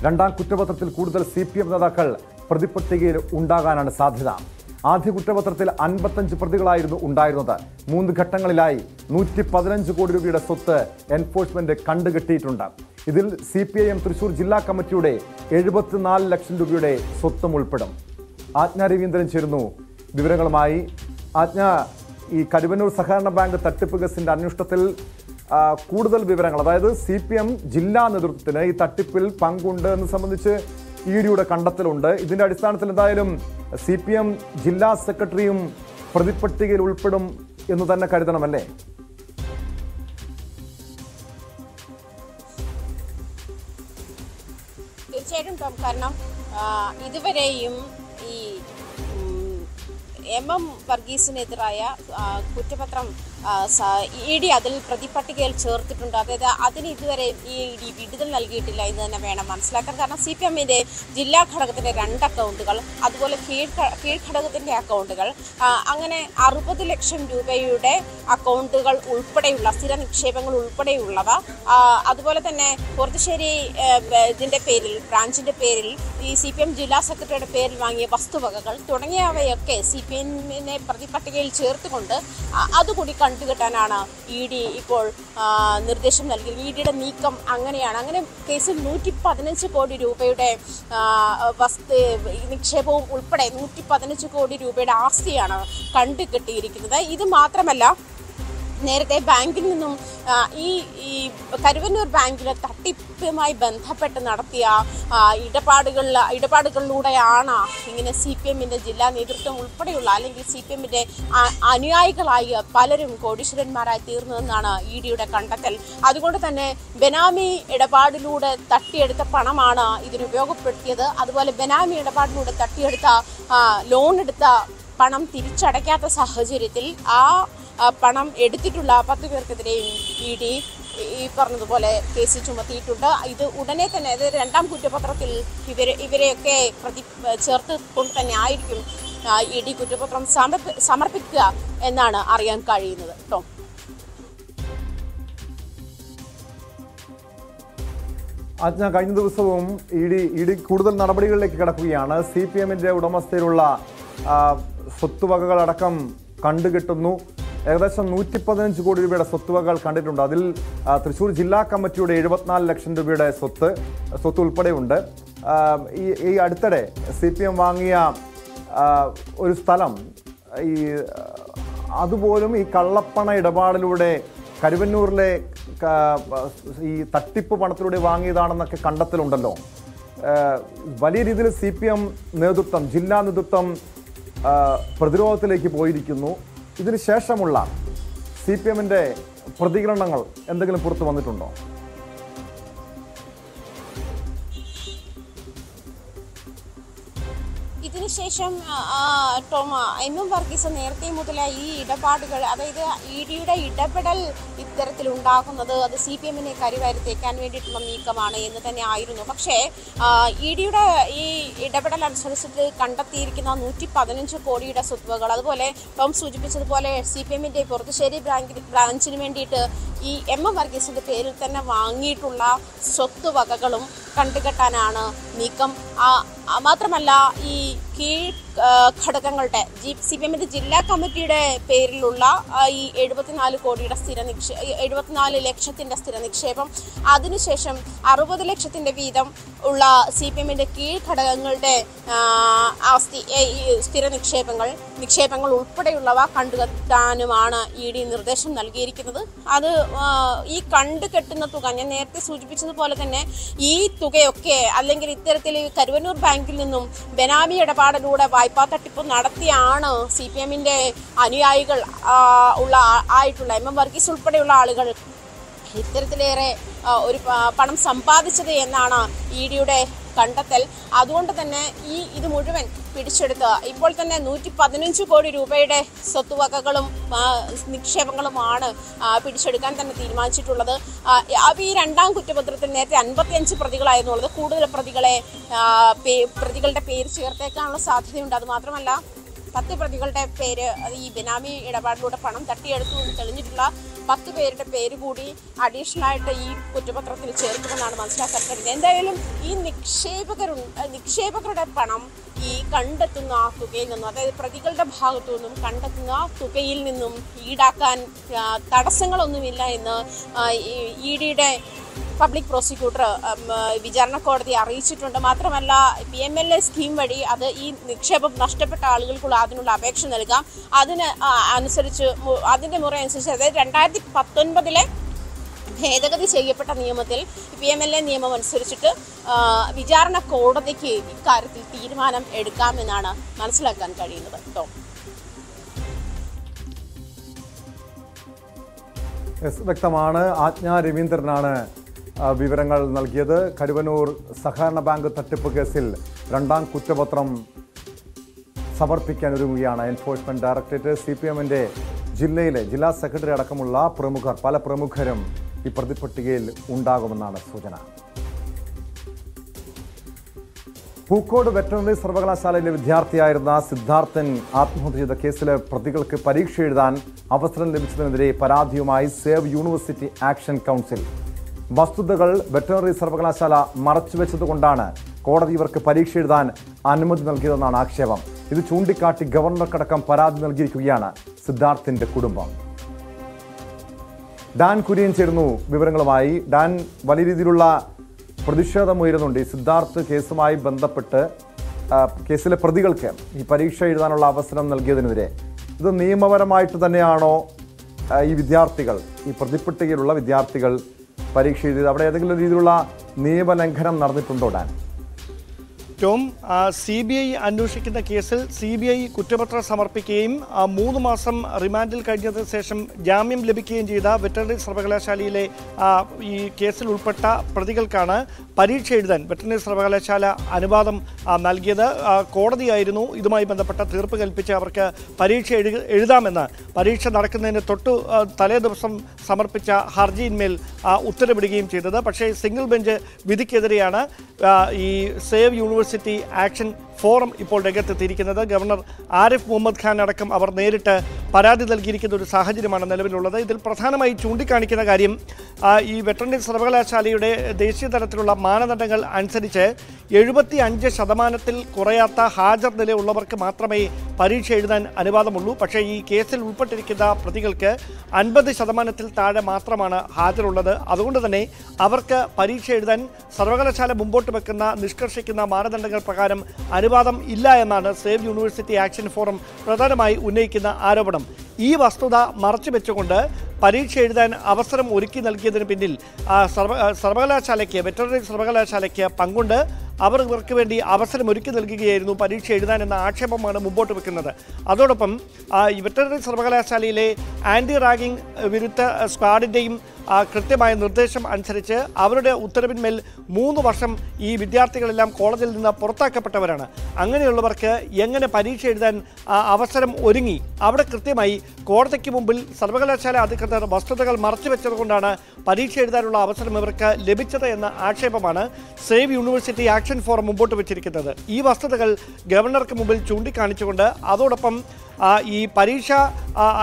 2ാം കുറ്റപത്രത്തിൽ കൂടുതൽ CPM നേതാക്കൾ പ്രതിപട്ടികയിൽ ഉണ്ടാകാനാണ് സാധ്യത. ആദ്യ കുറ്റപത്രത്തിൽ 55 പ്രതികളായിരുന്നു ഉണ്ടായിരുന്നത്. 3 ഘട്ടങ്ങളിലായി 115 കോടി രൂപയുടെ സ്വത്ത് എൻഫോഴ്സ്മെന്റ് കണ്ടുകെട്ടിയിട്ടുണ്ട്. ഇതിൽ CPIM തൃശൂർ ജില്ലാ കമ്മിറ്റിയുടെ 74 ലക്ഷം രൂപയുടെ സ്വത്തും ഉൾപ്പെടും. ആജ്ഞ രവീന്ദ്രൻ ചേരുന്നു വിവരങ്ങളുമായി. ആജ്ഞ, ഈ കരുവന്നൂർ സഹകരണ ബാങ്ക് തട്ടിപ്പ് കേസിന്റെ അന്വേഷണത്തിൽ കൂടുതൽ വിവരങ്ങൾ, അതായത് CPM ജില്ലാ നേതൃത്വത്തിന് ഈ തട്ടിപ്പിൽ പങ്കുണ്ട് എന്ന് സംബന്ധിച്ച് EDയുടെ കണ്ടെത്തലുണ്ട്. ഇതിന്റെ അടിസ്ഥാനത്തിൽ എന്തായാലും CPM ജില്ലാ സെക്രട്ടറിയും പ്രതിപട്ടികയിൽ ഉൾപ്പെടും എന്ന് തന്നെ കരുതണമല്ലേ? തീർച്ചയായിട്ടും ടോം, കാരണം ഇതുവരെയും ഈ MM വർഗീസിനെതിരായ കുറ്റപത്രം ED അതിൽ പ്രതിപട്ടികയിൽ ചേർത്തിട്ടുണ്ട്. അതായത് അതിന് ഇതുവരെ ED വിടുതൽ നൽകിയിട്ടില്ല എന്ന് തന്നെ വേണം മനസ്സിലാക്കാൻ. കാരണം CPM-ന്റെ ജില്ലാ ഘടകത്തിന്റെ 2 അക്കൗണ്ടുകൾ, അതുപോലെ കീഴ്ഘടകത്തിന്റെ അക്കൗണ്ടുകൾ, അങ്ങനെ 60 ലക്ഷം രൂപയുടെ അക്കൗണ്ടുകൾ ഉൾപ്പെടെയുള്ള സ്ഥിര നിക്ഷേപങ്ങൾ ഉൾപ്പെടെയുള്ളവ, അതുപോലെ തന്നെ കൊർത്തുശ്ശേരി ഇതിന്റെ പേരിൽ, ബ്രാഞ്ചിന്റെ പേരിൽ, ഈ CPM ജില്ലാ സെക്രട്ടറിയുടെ പേരിൽ വാങ്ങിയ വസ്തുവകകൾ തുടങ്ങിയവയൊക്കെ CPM-നെ പ്രതിപട്ടികയിൽ ചേർത്തുകൊണ്ട് അതുകൂടി കണ്ടുകെട്ടാനാണ് ED ഇപ്പോൾ നിർദ്ദേശം നൽകിയത്. ED-യുടെ നീക്കം അങ്ങനെയാണ്. അങ്ങനെ കേസിൽ 115 കോടി രൂപയുടെ നിക്ഷേപവും ഉൾപ്പെടെ 115 കോടി രൂപയുടെ ആസ്തിയാണ് കണ്ടുകെട്ടിയിരിക്കുന്നത്. ഇത് മാത്രമല്ല, നേരത്തെ ബാങ്കിൽ നിന്നും ഈ കരുവന്നൂർ ബാങ്കിലെ തട്ടിപ്പുമായി ബന്ധപ്പെട്ട് നടത്തിയ ഇടപാടുകളിലൂടെയാണ് ഇങ്ങനെ CPM-ന്റെ ജില്ലാ നേതൃത്വം ഉൾപ്പെടെയുള്ള, അല്ലെങ്കിൽ CPM-ന്റെ അനുയായികളായ പലരും കോടീശ്വരന്മാരായി തീർന്നതെന്നാണ് ED-യുടെ കണ്ടെത്തൽ. അതുകൊണ്ട് തന്നെ ബെനാമി ഇടപാടിലൂടെ തട്ടിയെടുത്ത പണമാണ് ഇതിന് ഉപയോഗപ്പെടുത്തിയത്. അതുപോലെ ബെനാമി ഇടപാടിലൂടെ തട്ടിയെടുത്ത ലോൺ എടുത്ത പണം തിരിച്ചടയ്ക്കാത്ത സാഹചര്യത്തിൽ പണം എടുത്തിട്ടുള്ള 10 പേർക്കെതിരെയും ED ഈ പറഞ്ഞതുപോലെ കേസ് ചുമത്തിയിട്ടുണ്ട്. ഇത് ഉടനെ തന്നെ, അതായത് 2ാം കുറ്റപത്രത്തിൽ ഇവരെയൊക്കെ ചേർത്ത് കൊണ്ട് തന്നെ ആയിരിക്കും ED കുറ്റപത്രം സമർപ്പിക്കുക എന്നാണ് അറിയാൻ കഴിയുന്നത്. ടോം, കഴിഞ്ഞ ദിവസവും ED കൂടുതൽ നടപടികളിലേക്ക് കടക്കുകയാണ്. CPM-ന്റെ ഉടമസ്ഥയിലുള്ള സ്വത്തുവകകളടക്കം കണ്ടുകെട്ടുന്നു. ഏകദേശം 115 കോടി രൂപയുടെ സ്വത്തുവകകൾ കണ്ടിട്ടുണ്ട്. അതിൽ തൃശ്ശൂർ ജില്ലാ കമ്മിറ്റിയുടെ 74 ലക്ഷം രൂപയുടെ സ്വത്ത് ഉൾപ്പെടെയുണ്ട്. ഈ അടുത്തിടെ CPM വാങ്ങിയ ഒരു സ്ഥലം, അതുപോലും ഈ കള്ളപ്പണ ഇടപാടിലൂടെ കരുവന്നൂരിലെ ഈ തട്ടിപ്പ് പണത്തിലൂടെ വാങ്ങിയതാണെന്നൊക്കെ കണ്ടെത്തലുണ്ടല്ലോ. വലിയ രീതിയിൽ CPM നേതൃത്വം, ജില്ലാ നേതൃത്വം പ്രതിരോധത്തിലേക്ക് പോയിരിക്കുന്നു. ഇതിന് ശേഷമുള്ള CPM-ന്റെ പ്രതികരണങ്ങൾ എന്തെങ്കിലും പുറത്തു വന്നിട്ടുണ്ടോ? ഇതിനുശേഷം ടോം, എന്നും വർഗീസ് നേരത്തെ മുതലേ ഈ ഇടപാടുകൾ, അതായത് ED-യുടെ ഇടപെടൽ ഇത്തരത്തിലുണ്ടാകുന്നത് അത് CPM-നെ കരിവാരിത്തേക്കാൻ വേണ്ടിയിട്ടുള്ള നീക്കമാണ് എന്ന് തന്നെ ആയിരുന്നു. പക്ഷേ ED-യുടെ ഈ ഇടപെടൽ അനുസരിച്ചിട്ട് കണ്ടെത്തിയിരിക്കുന്ന 115 കോടിയുടെ സ്വത്തുവകൾ, അതുപോലെ ടോം സൂചിപ്പിച്ചതുപോലെ CPM-ന്റെ കൊർത്തുശ്ശേരി ബ്രാഞ്ചിന് വേണ്ടിയിട്ട് ഈ M വർഗീസിന്റെ പേരിൽ തന്നെ വാങ്ങിയിട്ടുള്ള സ്വത്തുവകകളും കണ്ടുകെട്ടാനാണ് നീക്കം. മാത്രമല്ല, ഈ കീഴ്ഘടകങ്ങളുടെ CPM-ന്റെ ജില്ലാ കമ്മിറ്റിയുടെ പേരിലുള്ള ഈ 74 ലക്ഷത്തിന്റെ സ്ഥിര നിക്ഷേപം, അതിനുശേഷം 60 ലക്ഷത്തിന്റെ വീതം ഉള്ള CPM-ന്റെ കീഴ്ഘടകങ്ങളുടെ സ്ഥിര നിക്ഷേപങ്ങൾ ഉൾപ്പെടെയുള്ളവ കണ്ടുകെട്ടാനുമാണ് ED നിർദ്ദേശം നൽകിയിരിക്കുന്നത്. അത് ഈ കണ്ടുകെട്ടുന്ന തുക, ഞാൻ നേരത്തെ സൂചിപ്പിച്ചതുപോലെ തന്നെ, ഈ തുകയൊക്കെ അല്ലെങ്കിൽ ഇത്തരത്തിൽ കരുവന്നൂർ ബാങ്കിൽ നിന്നും ബെനാമി ഇടപാടിലൂടെ വായ്പാ തട്ടിപ്പ് നടത്തിയാണ് CPM-ന്റെ അനുയായികൾ ആയിട്ടുള്ള M വർഗീസ് ഉൾപ്പെടെയുള്ള ആളുകൾ ഇത്തരത്തിലേറെ ഒരു പണം സമ്പാദിച്ചത് എന്നാണ് ED-യുടെ കണ്ടെത്തൽ. അതുകൊണ്ട് തന്നെ ഇത് മുഴുവൻ പിടിച്ചെടുത്ത് ഇപ്പോൾ തന്നെ 115 കോടി രൂപയുടെ സ്വത്തുവകകളും നിക്ഷേപങ്ങളുമാണ് പിടിച്ചെടുക്കാൻ തന്നെ തീരുമാനിച്ചിട്ടുള്ളത്. ഈ 2ാം കുറ്റപത്രത്തിൽ നേരത്തെ 55 പ്രതികളായിരുന്നുള്ളത്. കൂടുതൽ പ്രതികളുടെ പേര് ചേർത്തേക്കാനുള്ള സാധ്യതയുണ്ട്. അതുമാത്രമല്ല, 10 പ്രതികളുടെ പേര്, ഈ ബെനാമി ഇടപാടിലൂടെ പണം തട്ടിയെടുത്തു എന്ന് തെളിഞ്ഞിട്ടുള്ള 10 പേരുടെ പേര് കൂടി അഡീഷണൽ ആയിട്ട് ഈ കുറ്റപത്രത്തിൽ ചേർക്കുമെന്നാണ് മനസ്സിലാക്കാൻ കഴിയുന്നത്. എന്തായാലും ഈ നിക്ഷേപകരുടെ പണം ഈ കണ്ടെത്തുന്ന തുകയിൽ നിന്നും, അതായത് പ്രതികളുടെ ഭാഗത്തു നിന്നും കണ്ടെത്തുന്ന തുകയിൽ നിന്നും ഈടാക്കാൻ തടസ്സങ്ങളൊന്നുമില്ല എന്ന് ED-യുടെ പബ്ലിക് പ്രോസിക്യൂട്ടർ വിചാരണ കോടതിയെ അറിയിച്ചിട്ടുണ്ട്. മാത്രമല്ല, PMLA സ്കീം വഴി അത് ഈ നിക്ഷേപം നഷ്ടപ്പെട്ട ആളുകൾക്കുള്ള അതിനുള്ള അപേക്ഷ നൽകാം. അതിന്റെ മുറ അനുസരിച്ച്, അതായത് 2019 ഭേദഗതി ചെയ്യപ്പെട്ട നിയമത്തിൽ PMLA നിയമം അനുസരിച്ചിട്ട് വിചാരണ കോടതിക്ക് ഇക്കാര്യത്തിൽ തീരുമാനം എടുക്കാമെന്നാണ് മനസ്സിലാക്കാൻ കഴിയുന്നത്. കേട്ടോ, വ്യക്തമാണ്. ആജ്ഞ രവീന്ദ്രനാണ് വിവരങ്ങൾ നൽകിയത്. കരുവന്നൂർ സഹകരണ ബാങ്ക് തട്ടിപ്പ് കേസിൽ 2ാം കുറ്റപത്രം സമർപ്പിക്കാൻ ഒരുങ്ങുകയാണ് എൻഫോഴ്സ്മെന്റ് ഡയറക്ടറേറ്റ്. CPM-ന്റെ ജില്ലാ സെക്രട്ടറി അടക്കമുള്ള പല പ്രമുഖരും ഈ പ്രതിപട്ടികയിൽ ഉണ്ടാകുമെന്നാണ് സൂചന. പൂക്കോട് വെറ്ററിനറി സർവകലാശാലയിലെ വിദ്യാർത്ഥിയായിരുന്ന സിദ്ധാർത്ഥൻ ആത്മഹത്യ ചെയ്ത കേസിലെ പ്രതികൾക്ക് പരീക്ഷ എഴുതാൻ അവസരം ലഭിച്ചതിനെതിരെ പരാതിയുമായി സേവ് യൂണിവേഴ്സിറ്റി ആക്ഷൻ കൗൺസിൽ. വസ്തുതകൾ വെറ്ററിനറി സർവകലാശാല മറച്ചുവെച്ചതുകൊണ്ടാണ് കോടതി ഇവർക്ക് പരീക്ഷ എഴുതാൻ അനുമതി നൽകിയതെന്നാണ് ആക്ഷേപം. ഇത് ചൂണ്ടിക്കാട്ടി ഗവർണർക്കടക്കം പരാതി നൽകിയിരിക്കുകയാണ് സിദ്ധാർത്ഥിന്റെ കുടുംബം. ഡാൻ കുര്യൻ ചേരുന്നു വിവരങ്ങളുമായി. ഡാൻ, വലിയ രീതിയിലുള്ള പ്രതിഷേധമുയരുന്നുണ്ട് ഈ സിദ്ധാർത്ഥ് കേസുമായി ബന്ധപ്പെട്ട്. കേസിലെ പ്രതികൾക്ക് ഈ പരീക്ഷ എഴുതാനുള്ള അവസരം നൽകിയതിനെതിരെ ഇത് നിയമപരമായിട്ട് തന്നെയാണോ ഈ വിദ്യാർത്ഥികൾ, ഈ പ്രതിപട്ടികയിലുള്ള വിദ്യാർത്ഥികൾ പരീക്ഷ എഴുതിയത്? അവിടെ ഏതെങ്കിലും രീതിയിലുള്ള നിയമലംഘനം നടന്നിട്ടുണ്ടോ ഡാൻ? CBI അന്വേഷിക്കുന്ന കേസിൽ CBI കുറ്റപത്രം സമർപ്പിക്കുകയും 3 മാസം റിമാൻഡിൽ കഴിഞ്ഞതിന് ശേഷം ജാമ്യം ലഭിക്കുകയും ചെയ്ത വെറ്ററിനറി സർവകലാശാലയിലെ ഈ കേസിൽ ഉൾപ്പെട്ട പ്രതികൾക്കാണ് പരീക്ഷ എഴുതാൻ വെറ്ററിനറി സർവകലാശാല അനുവാദം നൽകിയത്. കോടതിയായിരുന്നു ഇതുമായി ബന്ധപ്പെട്ട തീർപ്പ് കൽപ്പിച്ച് അവർക്ക് പരീക്ഷ എഴുതാമെന്ന് പരീക്ഷ നടക്കുന്നതിന് തലേ ദിവസം സമർപ്പിച്ച ഹർജിയിന്മേൽ ഉത്തരവിടുകയും ചെയ്തത്. പക്ഷേ സിംഗിൾ ബെഞ്ച് വിധിക്കെതിരെയാണ് ഈ സേവ് യൂണിവേഴ്സിറ്റി ആക്ഷൻ ഫോറം ഇപ്പോൾ രംഗത്തെത്തിയിരിക്കുന്നത്. ഗവർണർ ആരിഫ് മുഹമ്മദ് ഖാൻ അടക്കം അവർ നേരിട്ട് പരാതി നൽകിയിരിക്കുന്ന ഒരു സാഹചര്യമാണ് നിലവിലുള്ളത്. ഇതിൽ പ്രധാനമായി ചൂണ്ടിക്കാണിക്കുന്ന കാര്യം ഈ വെറ്ററിനറി സർവകലാശാലയുടെ ദേശീയ തലത്തിലുള്ള മാനദണ്ഡങ്ങൾ അനുസരിച്ച് 75% കുറയാത്ത ഹാജർ നിലയുള്ളവർക്ക് മാത്രമേ പരീക്ഷ എഴുതാൻ അനുവാദമുള്ളൂ. പക്ഷേ ഈ കേസിൽ ഉൾപ്പെട്ടിരിക്കുന്ന പ്രതികൾക്ക് 50% താഴെ മാത്രമാണ് ഹാജരുള്ളത്. അതുകൊണ്ട് തന്നെ അവർക്ക് പരീക്ഷ എഴുതാൻ സർവകലാശാല മുമ്പോട്ട് വെക്കുന്ന നിഷ്കർഷിക്കുന്ന മാനദണ്ഡങ്ങൾ പ്രകാരം അനുവാദം ഇല്ല എന്നാണ് സേവ് യൂണിവേഴ്സിറ്റി ആക്ഷൻ ഫോറം പ്രധാനമായി ഉന്നയിക്കുന്ന ആരോപണം. ഈ വസ്തുത മറച്ചുവെച്ചുകൊണ്ട് പരീക്ഷ എഴുതാൻ അവസരം ഒരുക്കി നൽകിയതിന് പിന്നിൽ സർവകലാശാലയ്ക്ക് വെറ്ററിനറി സർവകലാശാലയ്ക്ക് പങ്കുണ്ട്. അവർക്ക് വേണ്ടി അവസരം ഒരുക്കി നൽകുകയായിരുന്നു പരീക്ഷ എഴുതാൻ എന്ന ആക്ഷേപമാണ് മുമ്പോട്ട് വെക്കുന്നത്. അതോടൊപ്പം ഈ വെറ്ററിനറി സർവകലാശാലയിലെ ആൻറ്റി റാഗിംഗ് വിരുദ്ധ സ്ക്വാഡിൻ്റെയും കൃത്യമായ നിർദ്ദേശം അനുസരിച്ച് അവരുടെ ഉത്തരവിന്മേൽ 3 വർഷം ഈ വിദ്യാർത്ഥികളെല്ലാം കോളേജിൽ നിന്ന് പുറത്താക്കപ്പെട്ടവരാണ്. അങ്ങനെയുള്ളവർക്ക് എങ്ങനെ പരീക്ഷ എഴുതാൻ അവസരം ഒരുങ്ങി? അവിടെ കൃത്യമായി കോടതിക്ക് മുമ്പിൽ സർവകലാശാല അധികൃതർ വസ്തുതകൾ മറച്ചുവെച്ചതുകൊണ്ടാണ് പരീക്ഷ എഴുതാനുള്ള അവസരം ഇവർക്ക് ലഭിച്ചത് എന്ന ആക്ഷേപമാണ് സേവ് യൂണിവേഴ്സിറ്റി ആക്ഷൻ ഫോറം മുമ്പോട്ട് വെച്ചിരിക്കുന്നത്. ഈ വസ്തുതകൾ ഗവർണർക്ക് മുമ്പിൽ ചൂണ്ടിക്കാണിച്ചുകൊണ്ട് അതോടൊപ്പം ഈ പരീക്ഷ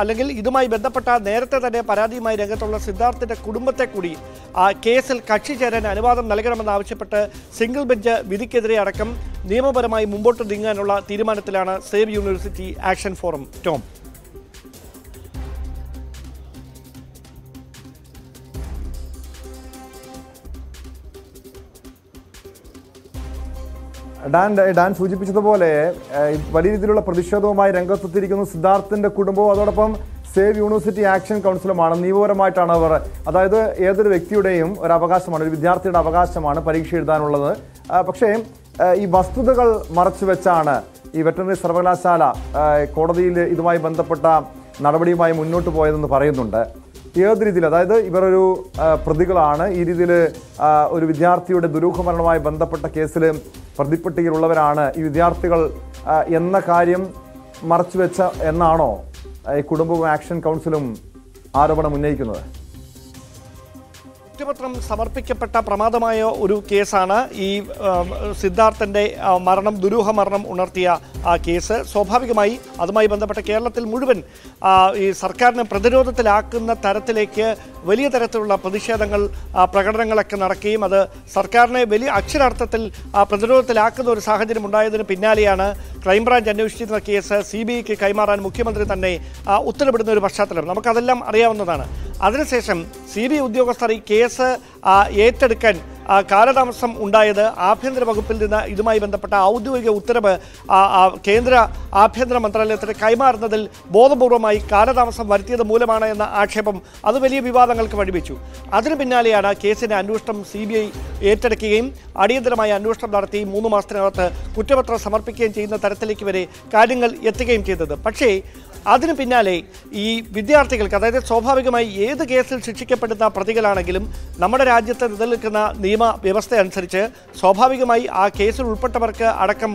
അല്ലെങ്കിൽ ഇതുമായി ബന്ധപ്പെട്ട നേരത്തെ തന്നെ പരാതിയുമായി രംഗത്തുള്ള സിദ്ധാർത്ഥിന്റെ കുടുംബത്തെ കൂടി കേസിൽ കക്ഷി ചേരാൻ അനുവാദം നൽകണമെന്നാവശ്യപ്പെട്ട് സിംഗിൾ ബെഞ്ച് വിധിക്കെതിരെ അടക്കം നിയമപരമായി മുമ്പോട്ട് നീങ്ങാനുള്ള തീരുമാനത്തിലാണ് save university action forum. Tom, Dan സൂചിപ്പിച്ചതുപോലെ വലിയ രീതിയിലുള്ള പ്രതിഷേധവുമായി രംഗത്തെത്തിയിരിക്കുന്നു സിദ്ധാർത്ഥിന്റെ കുടുംബവും അതോടൊപ്പം സേവ് യൂണിവേഴ്സിറ്റി ആക്ഷൻ കൗൺസിലുമാണ്. നിയമപരമായിട്ടാണ് അവർ, അതായത് ഏതൊരു വ്യക്തിയുടെയും ഒരു അവകാശമാണ്, ഒരു വിദ്യാർത്ഥിയുടെ അവകാശമാണ് പരീക്ഷ എഴുതാനുള്ളത്. പക്ഷേ ഈ വസ്തുതകൾ മറച്ചു വെച്ചാണ് ഈ വെറ്ററിനറി സർവകലാശാല കോടതിയിൽ ഇതുമായി ബന്ധപ്പെട്ട നടപടിയുമായി മുന്നോട്ട് പോയതെന്ന് പറയുന്നുണ്ട്. ഏത് രീതിയിൽ, അതായത് ഇവരൊരു പ്രതികളാണ്, ഈ രീതിയിൽ ഒരു വിദ്യാർത്ഥിയുടെ ദുരൂഹമരണവുമായി ബന്ധപ്പെട്ട കേസിൽ പ്രതിപട്ടികയിലുള്ളവരാണ് ഈ വിദ്യാർത്ഥികൾ എന്ന കാര്യം മറച്ചുവെച്ച എന്നാണോ ഈ കുടുംബവും ആക്ഷൻ കൗൺസിലും ആരോപണം ഉന്നയിക്കുന്നത്? കുറ്റപത്രം സമർപ്പിക്കപ്പെട്ട പ്രമാദമായ ഒരു കേസാണ് ഈ സിദ്ധാർത്ഥന്റെ മരണം, ദുരൂഹ മരണം ഉണർത്തിയ കേസ്. സ്വാഭാവികമായി അതുമായി ബന്ധപ്പെട്ട കേരളത്തിൽ മുഴുവൻ ഈ സർക്കാരിനെ പ്രതിരോധത്തിലാക്കുന്ന തരത്തിലേക്ക് വലിയ തരത്തിലുള്ള പ്രതിഷേധങ്ങൾ, പ്രകടനങ്ങളൊക്കെ നടക്കുകയും അത് സർക്കാരിനെ വലിയ അക്ഷരാർത്ഥത്തിൽ പ്രതിരോധത്തിലാക്കുന്ന ഒരു സാഹചര്യം ഉണ്ടായതിന് പിന്നാലെയാണ് ക്രൈംബ്രാഞ്ച് അന്വേഷിച്ചിരുന്ന കേസ് CBIക്ക് കൈമാറാൻ മുഖ്യമന്ത്രി തന്നെ ഉത്തരവിടുന്ന ഒരു പശ്ചാത്തലം നമുക്കതെല്ലാം അറിയാവുന്നതാണ്. അതിനുശേഷം CBI ഉദ്യോഗസ്ഥർ ഈ കേസ് ഏറ്റെടുക്കാൻ കാലതാമസം ഉണ്ടായത് ആഭ്യന്തര വകുപ്പിൽ നിന്ന് ഇതുമായി ബന്ധപ്പെട്ട ഔദ്യോഗിക ഉത്തരവ് കേന്ദ്ര ആഭ്യന്തര മന്ത്രാലയത്തിന് കൈമാറുന്നതിൽ ബോധപൂർവമായി കാലതാമസം വരുത്തിയത് മൂലമാണ് എന്ന ആക്ഷേപം അത് വലിയ വിവാദങ്ങൾക്ക് വഴിവെച്ചു. അതിനു പിന്നാലെയാണ് കേസിന്റെ അന്വേഷണം CBI ഏറ്റെടുക്കുകയും അടിയന്തരമായ അന്വേഷണം നടത്തി 3 മാസത്തിനകത്ത് കുറ്റപത്രം സമർപ്പിക്കുകയും ചെയ്യുന്ന തരത്തിലേക്ക് വരെ കാര്യങ്ങൾ എത്തുകയും ചെയ്തത്. പക്ഷേ അതിനു പിന്നാലെ ഈ വിദ്യാർത്ഥികൾക്ക്, അതായത് സ്വാഭാവികമായി ഏത് കേസിൽ ശിക്ഷിക്കപ്പെടുന്ന പ്രതികളാണെങ്കിലും നമ്മുടെ രാജ്യത്ത് നിലനിൽക്കുന്ന നിയമ നിയമ വ്യവസ്ഥ അനുസരിച്ച് സ്വാഭാവികമായി ആ കേസിൽ ഉൾപ്പെട്ടവർക്ക് അടക്കം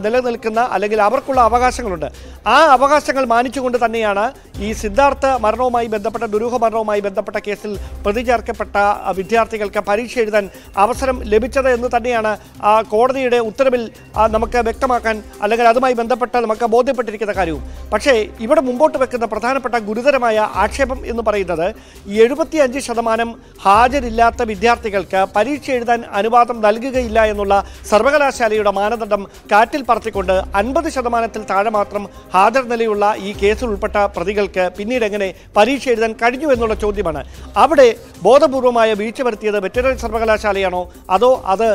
നിലനിൽക്കുന്ന അല്ലെങ്കിൽ അവർക്കുള്ള അവകാശങ്ങളുണ്ട്. ആ അവകാശങ്ങൾ മാനിച്ചുകൊണ്ട് തന്നെയാണ് ഈ സിദ്ധാർത്ഥ മരണവുമായി ബന്ധപ്പെട്ട ദുരൂഹ മരണവുമായി ബന്ധപ്പെട്ട കേസിൽ പ്രതി ചേർക്കപ്പെട്ട വിദ്യാർത്ഥികൾക്ക് പരീക്ഷ എഴുതാൻ അവസരം ലഭിച്ചത് എന്ന് തന്നെയാണ് കോടതിയുടെ ഉത്തരവിൽ നമുക്ക് വ്യക്തമാക്കാൻ അല്ലെങ്കിൽ അതുമായി ബന്ധപ്പെട്ട് നമുക്ക് ബോധ്യപ്പെട്ടിരിക്കുന്ന കാര്യവും. പക്ഷേ ഇവിടെ മുമ്പോട്ട് വെക്കുന്ന പ്രധാനപ്പെട്ട ഗുരുതരമായ ആക്ഷേപം എന്ന് പറയുന്നത് 75% ഹാജരില്ലാത്ത വിദ്യാർത്ഥികൾക്ക് പരീക്ഷ എഴുതാൻ അനുവാദം നൽകുകയില്ല എന്നുള്ള സർവകലാശാലയുടെ മാനദണ്ഡം കാറ്റിൽ പറത്തിക്കൊണ്ട് 50% താഴെ മാത്രം ഹാജർ നിലയുള്ള ഈ കേസിൽ ഉൾപ്പെട്ട പ്രതികൾക്ക് പിന്നീട് എങ്ങനെ പരീക്ഷ എഴുതാൻ കഴിഞ്ഞു എന്നുള്ള ചോദ്യമാണ്. അവിടെ ബോധപൂർവമായ വീഴ്ച വരുത്തിയത് വെറ്ററിനറി സർവകലാശാലയാണോ അതോ അത്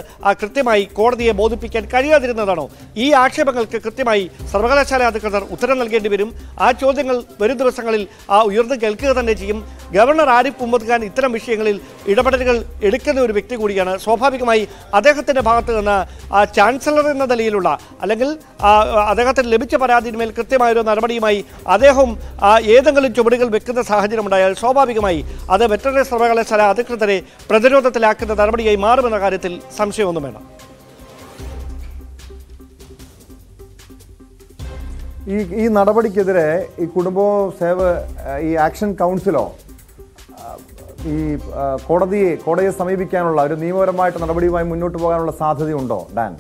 കൃത്യമായി കോടതിയെ ബോധിപ്പിക്കാൻ കഴിയാതിരുന്നതാണോ? ഈ ആക്ഷേപങ്ങൾക്ക് കൃത്യമായി സർവകലാശാല അധികൃതർ ഉത്തരം നൽകേണ്ടി വരും. ആ ചോദ്യങ്ങൾ വരും ദിവസങ്ങളിൽ ഉയർന്നു കേൾക്കുക തന്നെ ചെയ്യും. ഗവർണർ ആരിഫ് മുഹമ്മദ് ഖാൻ ഇത്തരം വിഷയങ്ങളിൽ ഇടപെടലുകൾ എടുക്കുന്ന ഒരു വ്യക്തി കൂടിയാണ്. സ്വാഭാവികമായി അദ്ദേഹത്തിൻ്റെ ഭാഗത്ത് നിന്ന് ചാൻസലർ എന്ന നിലയിലുള്ള അല്ലെങ്കിൽ അദ്ദേഹത്തിന് ലഭിച്ച പരാതിന്മേൽ കൃത്യമായൊരു നടപടിയുമായി അദ്ദേഹം ഏതെങ്കിലും ചുവടുകൾ വെക്കുന്ന സാഹചര്യമുണ്ടായാൽ സ്വാഭാവികമായി അത് വെറ്ററിനറി സർവകലാശാല അധികൃതരെ പ്രതിരോധത്തിലാക്കുന്ന നടപടിയായി മാറുമെന്ന കാര്യത്തിൽ സംശയമൊന്നും വേണം. ഈ നടപടിക്കെതിരെ ഈ കുടുംബ സേവ ഈ ആക്ഷൻ കൗൺസിലോ ഈ കോടതിയെ സമീപിക്കാനുള്ള ഒരു നിയമപരമായിട്ട് നടപടിയുമായി മുന്നോട്ട് പോകാനുള്ള സാധ്യതയുണ്ടോ ഡാൻ?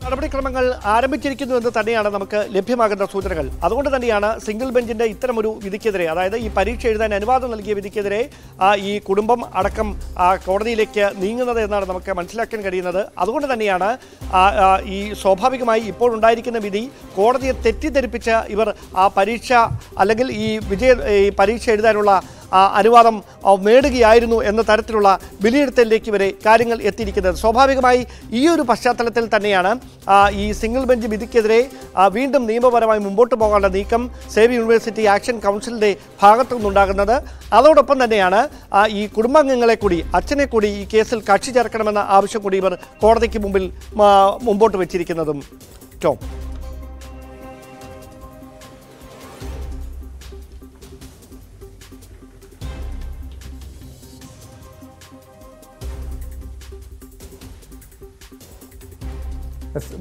നടപടിക്രമങ്ങൾ ആരംഭിച്ചിരിക്കുന്നു എന്ന് തന്നെയാണ് നമുക്ക് ലഭ്യമാകുന്ന സൂചനകൾ. അതുകൊണ്ട് തന്നെയാണ് സിംഗിൾ ബെഞ്ചിന്റെ ഇത്തരമൊരു വിധിക്കെതിരെ, അതായത് ഈ പരീക്ഷ എഴുതാൻ അനുവാദം നൽകിയ വിധിക്കെതിരെ ഈ കുടുംബം അടക്കം കോടതിയിലേക്ക് നീങ്ങുന്നത് എന്നാണ് നമുക്ക് മനസ്സിലാക്കാൻ കഴിയുന്നത്. അതുകൊണ്ട് തന്നെയാണ് ഈ സ്വാഭാവികമായി ഇപ്പോൾ ഉണ്ടായിരിക്കുന്ന വിധി കോടതിയെ തെറ്റിദ്ധരിപ്പിച്ച് ഇവർ ആ പരീക്ഷ അല്ലെങ്കിൽ ഈ പരീക്ഷ എഴുതാനുള്ള അനുവാദം നേടുകയായിരുന്നു എന്ന തരത്തിലുള്ള വിലയിരുത്തലിലേക്ക് വരെ കാര്യങ്ങൾ എത്തിയിരിക്കുന്നത്. സ്വാഭാവികമായി ഈ ഒരു പശ്ചാത്തലത്തിൽ തന്നെയാണ് ഈ സിംഗിൾ ബെഞ്ച് വിധിക്കെതിരെ വീണ്ടും നിയമപരമായി മുമ്പോട്ട് പോകാനുള്ള നീക്കം സേവ് യൂണിവേഴ്സിറ്റി ആക്ഷൻ കൗൺസിലിൻ്റെ ഭാഗത്തു നിന്നുണ്ടാകുന്നത്. അതോടൊപ്പം തന്നെയാണ് ഈ കുടുംബാംഗങ്ങളെ കൂടി, അച്ഛനെ കൂടി ഈ കേസിൽ കക്ഷി ചേർക്കണമെന്ന ആവശ്യം കൂടി ഇവർ കോടതിക്ക് മുമ്പിൽ മുമ്പോട്ട് വെച്ചിരിക്കുന്നതും. ടോം,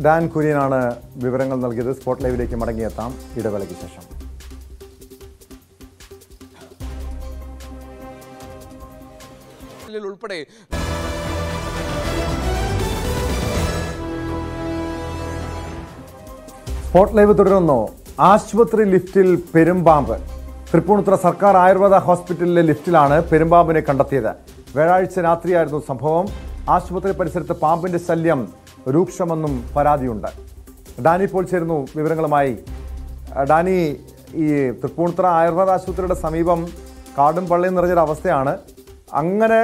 ഡാൻ കുര്യനാണ് വിവരങ്ങൾ നൽകിയത്. സ്പോട്ട് ലൈവിലേക്ക് മടങ്ങിയെത്താം ഇടവേളയ്ക്ക് ശേഷം. ഉൾപ്പെടെ സ്പോട്ട് ലൈവ് തുടരുന്നു. ആശുപത്രി ലിഫ്റ്റിൽ പെരുമ്പാമ്പ്. തൃപ്പൂണിത്തുറ സർക്കാർ ആയുർവേദ ഹോസ്പിറ്റലിലെ ലിഫ്റ്റിലാണ് പെരുമ്പാമ്പിനെ കണ്ടെത്തിയത്. വ്യാഴാഴ്ച രാത്രിയായിരുന്നു സംഭവം. ആശുപത്രി പരിസരത്ത് പാമ്പിന്റെ ശല്യം രൂക്ഷമെന്നും പരാതിയുണ്ട്. ഡാനി ഇപ്പോൾ ചേരുന്നു വിവരങ്ങളുമായി. ഡാനി, ഈ തൃപ്പൂണിത്തുറ ആയുർവേദ ആശുപത്രിയുടെ സമീപം കാടും പള്ളിയും നിറഞ്ഞൊരവസ്ഥയാണ്. അങ്ങനെ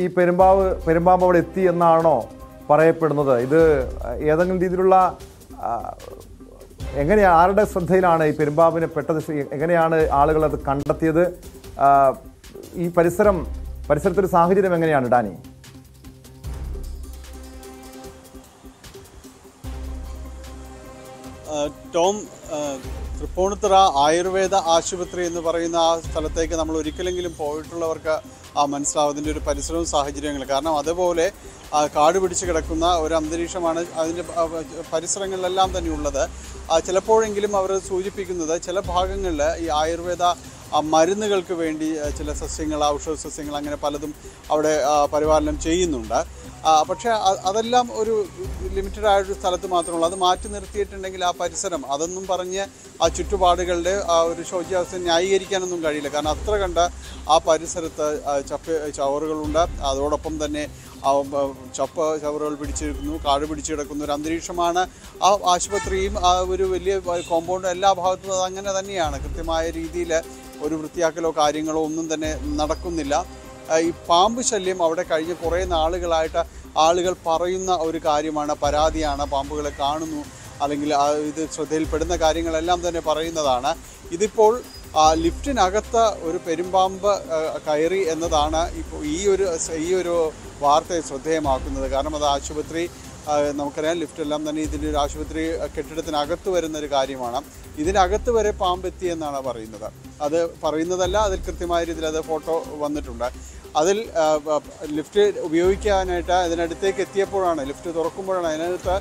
ഈ പെരുമ്പാമ്പ് അവിടെ എത്തി എന്നാണോ പറയപ്പെടുന്നത്? ഇത് ഏതെങ്കിലും രീതിയിലുള്ള ആരുടെ ശ്രദ്ധയിലാണ് ഈ പെരുമ്പാമ്പിനെ പെട്ടത്? എങ്ങനെയാണ് ആളുകൾ അത് കണ്ടെത്തിയത്? ഈ പരിസരത്തൊരു സാഹചര്യം എങ്ങനെയാണ് ഡാനി? ടോം, തൃപ്പൂണിത്തുറ ആയുർവേദ ആശുപത്രി എന്ന് പറയുന്ന ആ സ്ഥലത്തേക്ക് നമ്മൾ ഒരിക്കലെങ്കിലും പോയിട്ടുള്ളവർക്ക് മനസ്സിലാവുന്നതിൻ്റെ ഒരു പരിസരവും സാഹചര്യങ്ങളും. കാരണം അതുപോലെ കാട് പിടിച്ച് കിടക്കുന്ന ഒരു അന്തരീക്ഷമാണ് അതിൻ്റെ പരിസരങ്ങളിലെല്ലാം തന്നെ ഉള്ളത്. ചിലപ്പോഴെങ്കിലും അവർ സൂചിപ്പിക്കുന്നത് ചില ഭാഗങ്ങളിൽ ഈ ആയുർവേദ മരുന്നുകൾക്ക് വേണ്ടി ചില സസ്യങ്ങൾ, ഔഷധ സസ്യങ്ങൾ അങ്ങനെ പലതും അവിടെ പരിപാലനം ചെയ്യുന്നുണ്ട്. പക്ഷേ അതെല്ലാം ഒരു ലിമിറ്റഡ് ആയൊരു സ്ഥലത്ത് മാത്രമുള്ളൂ. അത് മാറ്റി നിർത്തിയിട്ടുണ്ടെങ്കിൽ ആ പരിസരം അതൊന്നും പറഞ്ഞ് ആ ചുറ്റുപാടുകളുടെ ആ ഒരു ശോച്യാവസ്ഥ ന്യായീകരിക്കാനൊന്നും കഴിയില്ല. കാരണം അത്ര കണ്ട ആ പരിസരത്ത് ചവറുകളുണ്ട്. അതോടൊപ്പം തന്നെ ചവറുകൾ പിടിച്ചെടുക്കുന്നു, കാട് പിടിച്ചു കിടക്കുന്ന ഒരു അന്തരീക്ഷമാണ്. ആ ആശുപത്രിയും ആ ഒരു വലിയ കോമ്പൗണ്ടും എല്ലാ ഭാഗത്തും അത് അങ്ങനെ തന്നെയാണ്. കൃത്യമായ രീതിയിൽ ഒരു വൃത്തിയാക്കലോ കാര്യങ്ങളോ ഒന്നും തന്നെ നടക്കുന്നില്ല. ഈ പാമ്പ് ശല്യം അവിടെ കഴിഞ്ഞ കുറേ നാളുകളായിട്ട് ആളുകൾ പറയുന്ന ഒരു കാര്യമാണ്, പരാതിയാണ്. പാമ്പുകളെ കാണുന്നു അല്ലെങ്കിൽ ഇത് ശ്രദ്ധയിൽപ്പെടുന്ന കാര്യങ്ങളെല്ലാം തന്നെ പറയുന്നതാണ്. ഇതിപ്പോൾ ലിഫ്റ്റിനകത്ത് ഒരു പെരുമ്പാമ്പ് കയറി എന്നതാണ് ഇപ്പോൾ ഈ ഒരു വാർത്തയെ ശ്രദ്ധേയമാക്കുന്നത്. കാരണം അത് ആശുപത്രി, നമുക്കറിയാം ലിഫ്റ്റെല്ലാം തന്നെ ഇതിൻ്റെ ഒരു ആശുപത്രി കെട്ടിടത്തിനകത്ത് വരുന്നൊരു കാര്യമാണ്. ഇതിനകത്ത് വരെ പാമ്പെത്തി എന്നാണ് പറയുന്നത്. അത് പറയുന്നതല്ല, അതിൽ കൃത്യമായ രീതിയിൽ അത് ഫോട്ടോ വന്നിട്ടുണ്ട്. അതിൽ ലിഫ്റ്റ് ഉപയോഗിക്കാനായിട്ട് അതിനടുത്തേക്ക് എത്തിയപ്പോഴാണ്, ലിഫ്റ്റ് തുറക്കുമ്പോഴാണ് അതിനകത്ത്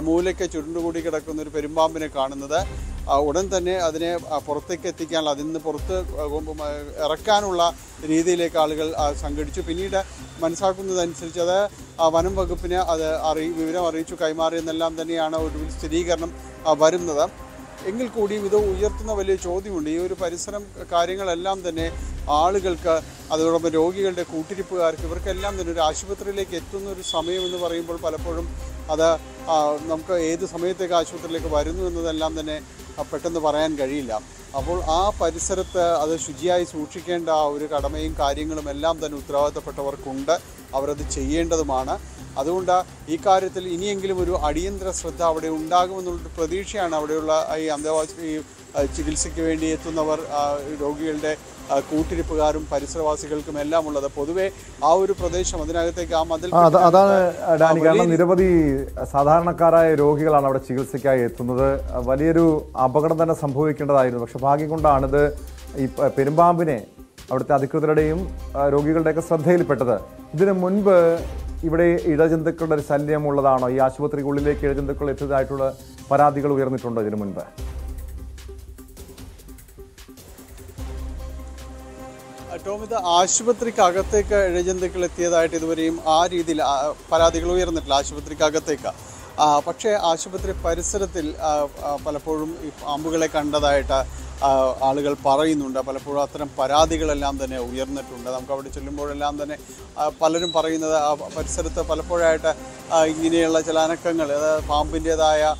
മൂലയ്ക്ക് ചുരുണ്ടുകൂടി കിടക്കുന്ന ഒരു പെരുമ്പാമ്പിനെ കാണുന്നത്. ഉടൻ തന്നെ അതിനെ പുറത്തേക്ക് എത്തിക്കാനുള്ള, അതിൽ നിന്ന് പുറത്ത് ഇറക്കാനുള്ള രീതിയിലേക്ക് ആളുകൾ സംഘടിച്ചു. പിന്നീട് മനസ്സിലാക്കുന്നതനുസരിച്ച് അത് വനം വകുപ്പിന് അത് വിവരം അറിയിച്ചു കൈമാറിയെന്നെല്ലാം തന്നെയാണ് ഒടുവിൽ സ്ഥിരീകരണം വരുന്നത്. എങ്കിൽ കൂടിയും ഇത് ഉയർത്തുന്ന വലിയ ചോദ്യമുണ്ട്. ഈ ഒരു പരിസരം കാര്യങ്ങളെല്ലാം തന്നെ ആളുകൾക്ക്, അതോടൊപ്പം രോഗികളുടെ കൂട്ടിരിപ്പുകാർക്ക്, ഇവർക്കെല്ലാം തന്നെ ഒരു ആശുപത്രിയിലേക്ക് എത്തുന്ന ഒരു സമയമെന്ന് പറയുമ്പോൾ പലപ്പോഴും അത് നമുക്ക് ഏത് സമയത്തേക്ക് ആശുപത്രിയിലേക്ക് വരുന്നു എന്നതെല്ലാം തന്നെ പെട്ടെന്ന് പറയാൻ കഴിയില്ല. അപ്പോൾ ആ പരിസരത്ത് അത് ശുചിയായി സൂക്ഷിക്കേണ്ട ആ ഒരു കടമയും കാര്യങ്ങളും എല്ലാം തന്നെ ഉത്തരവാദിത്തപ്പെട്ടവർക്കുണ്ട്. അവരത് ചെയ്യേണ്ടതുമാണ്. അതുകൊണ്ട് ഈ കാര്യത്തിൽ ഇനിയെങ്കിലും ഒരു അടിയന്തര ശ്രദ്ധ അവിടെ ഉണ്ടാകുമെന്നുള്ളൊരു പ്രതീക്ഷയാണ് അവിടെയുള്ള ഈ അന്തേവാസി ചികിത്സയ്ക്ക് വേണ്ടി എത്തുന്നവർ, രോഗികളുടെ കൂട്ടിരിപ്പുകാരും പരിസരവാസികൾക്കും എല്ലാം ഉള്ളത്. പൊതുവെ ആ ഒരു പ്രദേശം അതിനകത്തേക്ക് ആ മതിൽ, അതാണ് ഡാനി. കാരണം നിരവധി സാധാരണക്കാരായ രോഗികളാണ് അവിടെ ചികിത്സയ്ക്കായി എത്തുന്നത്. വലിയൊരു അപകടം തന്നെ സംഭവിക്കേണ്ടതായിരുന്നു. പക്ഷെ ഭാഗ്യം കൊണ്ടാണിത് ഈ പെരുമ്പാമ്പിനെ അവിടുത്തെ അധികൃതരുടെയും രോഗികളുടെയൊക്കെ ശ്രദ്ധയിൽപ്പെട്ടത്. ഇതിനു മുൻപ് ഇവിടെ ഇഴജന്തുക്കളുടെ ഒരു ശല്യം ഉള്ളതാണോ? ഈ ആശുപത്രിക്കുള്ളിലേക്ക് ഇഴജന്തുക്കൾ എത്തിയതായിട്ടുള്ള പരാതികൾ ഉയർന്നിട്ടുണ്ടോ ഇതിനു മുൻപ്? ടോം, ഇത് ആശുപത്രിക്കകത്തേക്ക് ഇഴജന്തുക്കൾ എത്തിയതായിട്ട് ഇതുവരെയും ആ രീതിയിൽ പരാതികൾ ഉയർന്നിട്ടില്ല ആശുപത്രിക്കകത്തേക്ക്. പക്ഷേ ആശുപത്രി പരിസരത്തിൽ പലപ്പോഴും ഈ പാമ്പുകളെ കണ്ടതായിട്ട് ആളുകൾ പറയുന്നുണ്ട്. പലപ്പോഴും അത്തരം പരാതികളെല്ലാം തന്നെ ഉയർന്നിട്ടുണ്ട്. നമുക്ക് അവിടെ ചെല്ലുമ്പോഴെല്ലാം തന്നെ പലരും പറയുന്നത് ആ പരിസരത്ത് പലപ്പോഴായിട്ട് ഇങ്ങനെയുള്ള ചില അനക്കങ്ങൾ, അതായത് പാമ്പിൻ്റേതായ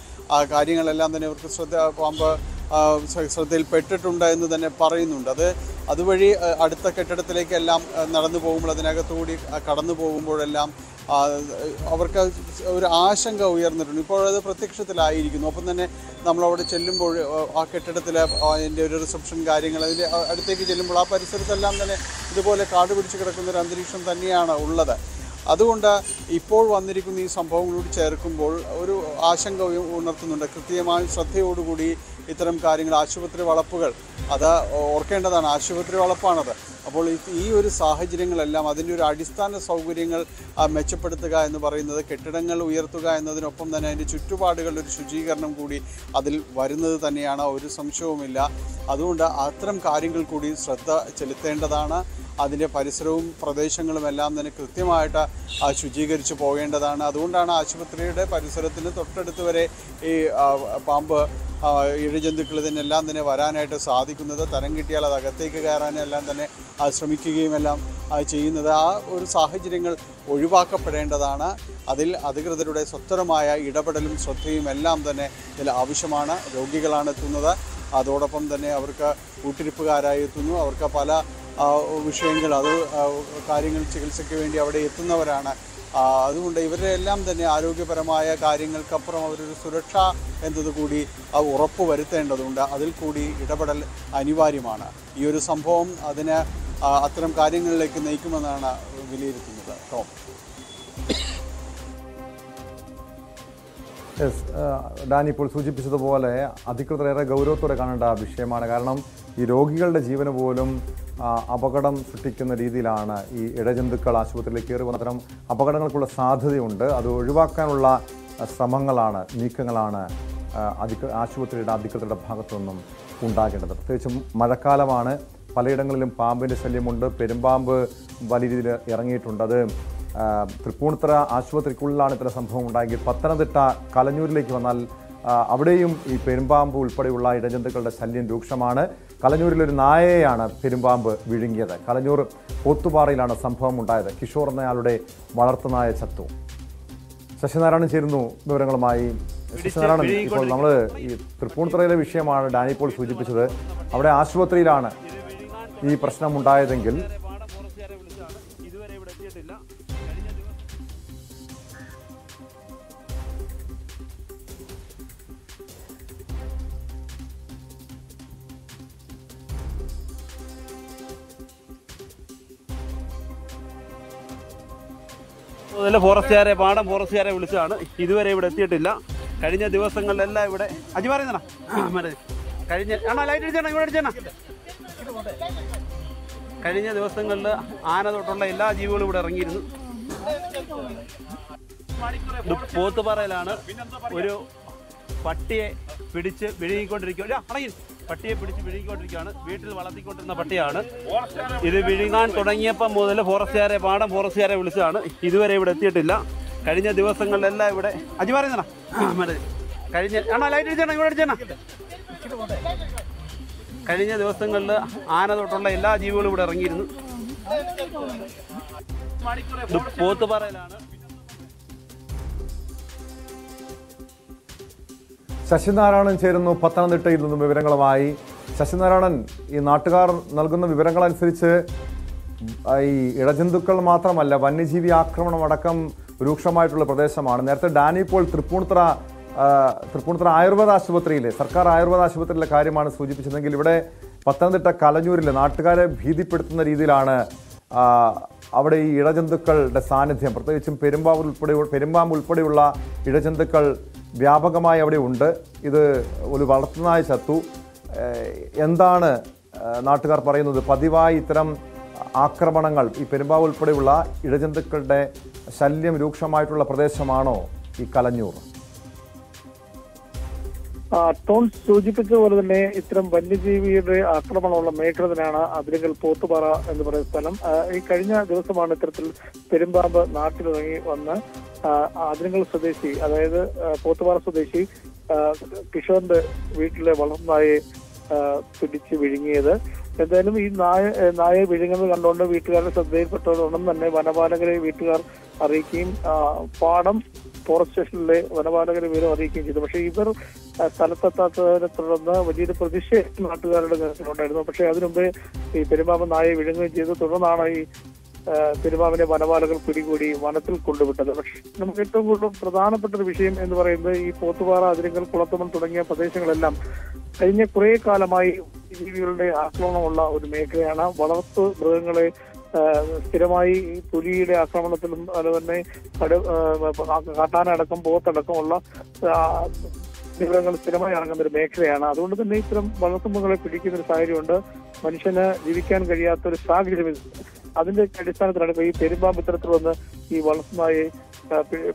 കാര്യങ്ങളെല്ലാം തന്നെ ഇവർക്ക് പാമ്പ് ശ്രദ്ധയിൽപ്പെട്ടിട്ടുണ്ട് എന്ന് തന്നെ പറയുന്നുണ്ട്. അതുവഴി അടുത്ത കെട്ടിടത്തിലേക്കെല്ലാം നടന്നു പോകുമ്പോൾ, അതിനകത്തുകൂടി കടന്നു പോകുമ്പോഴെല്ലാം അവർക്ക് ഒരു ആശങ്ക ഉയർന്നിട്ടുണ്ട്. ഇപ്പോഴത് പ്രത്യക്ഷത്തിലായിരിക്കുന്നു. ഒപ്പം തന്നെ നമ്മളവിടെ ചെല്ലുമ്പോൾ ആ കെട്ടിടത്തിൽ അതിൻ്റെ ഒരു റിസപ്ഷൻ കാര്യങ്ങൾ, അതിൻ്റെ അടുത്തേക്ക് ചെല്ലുമ്പോൾ ആ പരിസരത്തെല്ലാം തന്നെ ഇതുപോലെ കാട് പിടിച്ച് കിടക്കുന്നൊരു അന്തരീക്ഷം തന്നെയാണ് ഉള്ളത്. അതുകൊണ്ട് ഇപ്പോൾ വന്നിരിക്കുന്ന ഈ സംഭവങ്ങളോട് ചേർക്കുമ്പോൾ ഒരു ആശങ്ക ഉണർത്തുന്നുണ്ട്. കൃത്യമായി ശ്രദ്ധയോടുകൂടി ഇത്തരം കാര്യങ്ങൾ, ആശുപത്രി വളപ്പുകൾ, അത് ഓർക്കേണ്ടതാണ്. ആശുപത്രി വളപ്പാണത്. അപ്പോൾ ഈ ഒരു സാഹചര്യങ്ങളെല്ലാം, അതിൻ്റെ ഒരു അടിസ്ഥാന സൗകര്യങ്ങൾ മെച്ചപ്പെടുത്തുക എന്ന് പറയുന്നത്, കെട്ടിടങ്ങൾ ഉയർത്തുക എന്നതിനൊപ്പം തന്നെ അതിൻ്റെ ചുറ്റുപാടുകളുടെ ഒരു ശുചീകരണം കൂടി അതിൽ വരുന്നത് തന്നെയാണ്, ഒരു സംശയവുമില്ല. അതുകൊണ്ട് അത്തരം കാര്യങ്ങൾ കൂടി ശ്രദ്ധ ചെലുത്തേണ്ടതാണ്. അതിൻ്റെ പരിസരവും പ്രദേശങ്ങളും എല്ലാം തന്നെ കൃത്യമായിട്ട് ശുചീകരിച്ച് പോകേണ്ടതാണ്. അതുകൊണ്ടാണ് ആശുപത്രിയുടെ പരിസരത്തിന് തൊട്ടടുത്ത് വരെ ഈ പാമ്പ്, ഇഴജന്തുക്കൾ ഇതിനെല്ലാം തന്നെ വരാനായിട്ട് സാധിക്കുന്നത്. തരം കിട്ടിയാൽ അത് അകത്തേക്ക് കയറാനെല്ലാം തന്നെ ശ്രമിക്കുകയും എല്ലാം ചെയ്യുന്നത്. ആ ഒരു സാഹചര്യങ്ങൾ ഒഴിവാക്കപ്പെടേണ്ടതാണ്. അതിൽ അധികൃതരുടെ സ്വതന്ത്രമായ ഇടപെടലും ശ്രദ്ധയും എല്ലാം തന്നെ ഇതിൽ ആവശ്യമാണ്. രോഗികളാണ് എത്തുന്നത്, അതോടൊപ്പം തന്നെ അവർക്ക് കൂട്ടിരിപ്പുകാരായി എത്തുന്നു, അവർക്ക് പല വിഷയങ്ങൾ, കാര്യങ്ങൾ ചികിത്സയ്ക്ക് വേണ്ടി അവിടെ എത്തുന്നവരാണ്. അതുകൊണ്ട് ഇവരുടെ എല്ലാം തന്നെ ആരോഗ്യപരമായ കാര്യങ്ങൾക്കപ്പുറം അവരൊരു സുരക്ഷ എന്നതുകൂടി ഉറപ്പ് വരുത്തേണ്ടതുണ്ട്. അതിൽ കൂടി ഇടപെടൽ അനിവാര്യമാണ്. ഈ ഒരു സംഭവം അത്തരം കാര്യങ്ങളിലേക്ക് നയിക്കുമെന്നാണ് വിലയിരുത്തുന്നത്. ടോം. ഡാനി ഇപ്പോൾ സൂചിപ്പിച്ചതുപോലെ അധികൃതർ ഏറെ ഗൗരവത്തോടെ കാണേണ്ട വിഷയമാണ്. കാരണം ഈ രോഗികളുടെ ജീവന് പോലും അപകടം സൃഷ്ടിക്കുന്ന രീതിയിലാണ് ഈ ഇഴജന്തുക്കൾ ആശുപത്രിയിലേക്ക് കയറി വന്ന. അത്തരം അപകടങ്ങൾക്കുള്ള സാധ്യതയുണ്ട്. അത് ഒഴിവാക്കാനുള്ള ശ്രമങ്ങളാണ്, നീക്കങ്ങളാണ് ആശുപത്രിയുടെ അധികൃതരുടെ ഭാഗത്തു നിന്നും ഉണ്ടാകേണ്ടത്. പ്രത്യേകിച്ചും മഴക്കാലമാണ്. പലയിടങ്ങളിലും പാമ്പിൻ്റെ ശല്യമുണ്ട്. പെരുമ്പാമ്പ് വലിയ രീതിയിൽ ഇറങ്ങിയിട്ടുണ്ട്. അത് തൃപ്പൂണിത്തുറ ആശുപത്രിക്കുള്ളിലാണ് ഇത്തരം സംഭവം ഉണ്ടായെങ്കിൽ പത്തനംതിട്ട കലഞ്ഞൂരിലേക്ക് വന്നാൽ അവിടെയും ഈ പെരുമ്പാമ്പ് ഉൾപ്പെടെയുള്ള ഇഴജന്തുക്കളുടെ ശല്യം രൂക്ഷമാണ്. കലഞ്ഞൂരിലൊരു നായയെയാണ് പെരുമ്പാമ്പ് വിഴുങ്ങിയത്. കലഞ്ഞൂർ പോത്തുപാറയിലാണ് സംഭവം ഉണ്ടായത്. കിഷോർ എന്നയാളുടെ വളർത്തുനായ ചത്തു. ശശിനാരായണൻ ചേരുന്നു വിവരങ്ങളുമായി. ശശിനാരായണൻ, ഇപ്പോൾ നമ്മൾ ഈ തൃപ്പൂണിത്തുറയിലെ വിഷയമാണ് ഡാനി ഇപ്പോൾ സൂചിപ്പിച്ചത്. അവിടെ ആശുപത്രിയിലാണ് ഈ പ്രശ്നമുണ്ടായതെങ്കിൽ ഫോറസ്റ്റുകാരെ, പാടം ഫോറസ്റ്റുകാരെ വിളിച്ചതാണ്. ഇതുവരെ ഇവിടെ എത്തിയിട്ടില്ല. കഴിഞ്ഞ ദിവസങ്ങളിലെല്ലാം ഇവിടെ അജി പറയുന്നതാ കഴിഞ്ഞ ലൈറ്റ് അടിച്ചാ ഇവിടെ അടിച്ചാ കഴിഞ്ഞ ദിവസങ്ങളിൽ ആന തൊട്ടുള്ള എല്ലാ ജീവികളും ഇവിടെ ഇറങ്ങിയിരുന്നു. പോത്തുപാറയിലാണ് ഒരു പട്ടിയെ പിടിച്ച് വിഴുങ്ങിക്കൊണ്ടിരിക്കുകയാണ്. വീട്ടിൽ വളർത്തിക്കൊണ്ടിരുന്ന പട്ടിയാണ് ഇത്. വിഴുങ്ങാൻ തുടങ്ങിയപ്പം മുതൽ ഫോറസ്റ്റുകാരെ വിളിച്ചതാണ്. ഇതുവരെ ഇവിടെ എത്തിയിട്ടില്ല. കഴിഞ്ഞ ദിവസങ്ങളിലെല്ലാം ഇവിടെ കഴിഞ്ഞ ദിവസങ്ങളിൽ ആന തൊട്ടുള്ള എല്ലാ ജീവികളും ഇവിടെ ഇറങ്ങിയിരുന്നു. പോത്തുപാറയിലാണ്. ശശിനാരായണൻ ചേരുന്നു പത്തനംതിട്ടയിൽ നിന്നും വിവരങ്ങളുമായി. ശശിനാരായണൻ, ഈ നാട്ടുകാർ നൽകുന്ന വിവരങ്ങളനുസരിച്ച് ഈ ഇഴജന്തുക്കൾ മാത്രമല്ല, വന്യജീവി ആക്രമണം അടക്കം രൂക്ഷമായിട്ടുള്ള പ്രദേശമാണ്. നേരത്തെ ഡാനി പോൾ തൃപ്പൂണിത്തുറ ആയുർവേദ ആശുപത്രിയിലെ സർക്കാർ ആയുർവേദ ആശുപത്രിയിലെ കാര്യമാണ് സൂചിപ്പിച്ചതെങ്കിൽ ഇവിടെ പത്തനംതിട്ട കലഞ്ഞൂരിലെ നാട്ടുകാരെ ഭീതിപ്പെടുത്തുന്ന രീതിയിലാണ് അവിടെ ഈ ഇഴജന്തുക്കളുടെ സാന്നിധ്യം, പ്രത്യേകിച്ചും പെരുമ്പാമ്പ് ഉൾപ്പെടെയുള്ള ഇഴജന്തുക്കൾ വ്യാപകമായി അവിടെ ഉണ്ട്. ഇത് ഒരു വളർത്തുനായ ചത്തു. എന്താണ് നാട്ടുകാർ പറയുന്നത്? പതിവായി ഇത്തരം ആക്രമണങ്ങൾ, ഈ പെരുമ്പാമ്പ് ഉൾപ്പെടെയുള്ള ഇഴജന്തുക്കളുടെ ശല്യം രൂക്ഷമായിട്ടുള്ള പ്രദേശമാണോ ഈ കലഞ്ഞൂർ? ടോൺ സൂചിപ്പിച്ചതുപോലെ തന്നെ ഇത്തരം വന്യജീവിയുടെ ആക്രമണമുള്ള മേഖല തന്നെയാണ് അതിരങ്കൽ പോത്തുപാറ എന്ന് പറയുന്ന സ്ഥലം. ഈ കഴിഞ്ഞ ദിവസമാണ് ഇത്തരത്തിൽ പെരുമ്പാമ്പ് നാട്ടിലിറങ്ങി വന്ന് അതിരങ്കൽ സ്വദേശി, അതായത് പോത്തുപാറ സ്വദേശി കിഷോറിന്റെ വീട്ടിലെ വളർന്നായെ പിടിച്ച് വിഴുങ്ങിയത്. എന്തായാലും ഈ നായെ വിഴുങ്ങുന്നത് കണ്ടുകൊണ്ട് വീട്ടുകാരുടെ ശ്രദ്ധയിൽപ്പെട്ടതോടൊപ്പം തന്നെ വനപാലകരെ വീട്ടുകാർ അറിയിക്കുകയും പാടം ഫോറസ്റ്റ് സ്റ്റേഷനിലെ വനപാലകരെ വിവരം അറിയിക്കുകയും ചെയ്തു. പക്ഷേ ഇവർ സ്ഥലത്തെത്താത്തതിനെ തുടർന്ന് വലിയൊരു പ്രതിഷേധം നാട്ടുകാരുടെ നേതൃത്വത്തിലുണ്ടായിരുന്നു. പക്ഷേ അതിനുമുമ്പേ ഈ പെരുമ്പാമ്പ് നായെ വിഴുങ്ങുകയും ചെയ്തു. തുടർന്നാണ് ഈ പെരുമ്പാമ്പിനെ വനപാലകർ പിടികൂടി വനത്തിൽ കൊണ്ടുവിട്ടത്. പക്ഷേ നമുക്ക് ഏറ്റവും കൂടുതൽ പ്രധാനപ്പെട്ട ഒരു വിഷയം എന്ന് പറയുന്നത് ഈ പോത്തുപാറ, അതിരങ്കൽ, കുളത്തുമൺ തുടങ്ങിയ പ്രദേശങ്ങളെല്ലാം കഴിഞ്ഞ കുറെ കാലമായി ജീവികളുടെ ആക്രമണമുള്ള ഒരു മേഖലയാണ്. വളർത്തു മൃഗങ്ങളെ സ്ഥിരമായി ഈ പുലിയുടെ ആക്രമണത്തിലും അതുപോലെ തന്നെ കാട്ടാന അടക്കം പോത്തടക്കമുള്ള മൃഗങ്ങൾ സ്ഥിരമായി ഇറങ്ങുന്ന ഒരു മേഖലയാണ്. അതുകൊണ്ട് തന്നെ ഇത്തരം വളർത്തുമൃഗങ്ങളെ പിടിക്കുന്ന ഒരു സാഹചര്യമുണ്ട്. മനുഷ്യന് ജീവിക്കാൻ കഴിയാത്ത ഒരു സാഹചര്യം. അതിന്റെ അടിസ്ഥാനത്തിലാണ് ഇപ്പൊ ഈ പെരുമ്പാമ്പ് ഇത്തരത്തിൽ വന്ന് ഈ വളർത്തുനായെ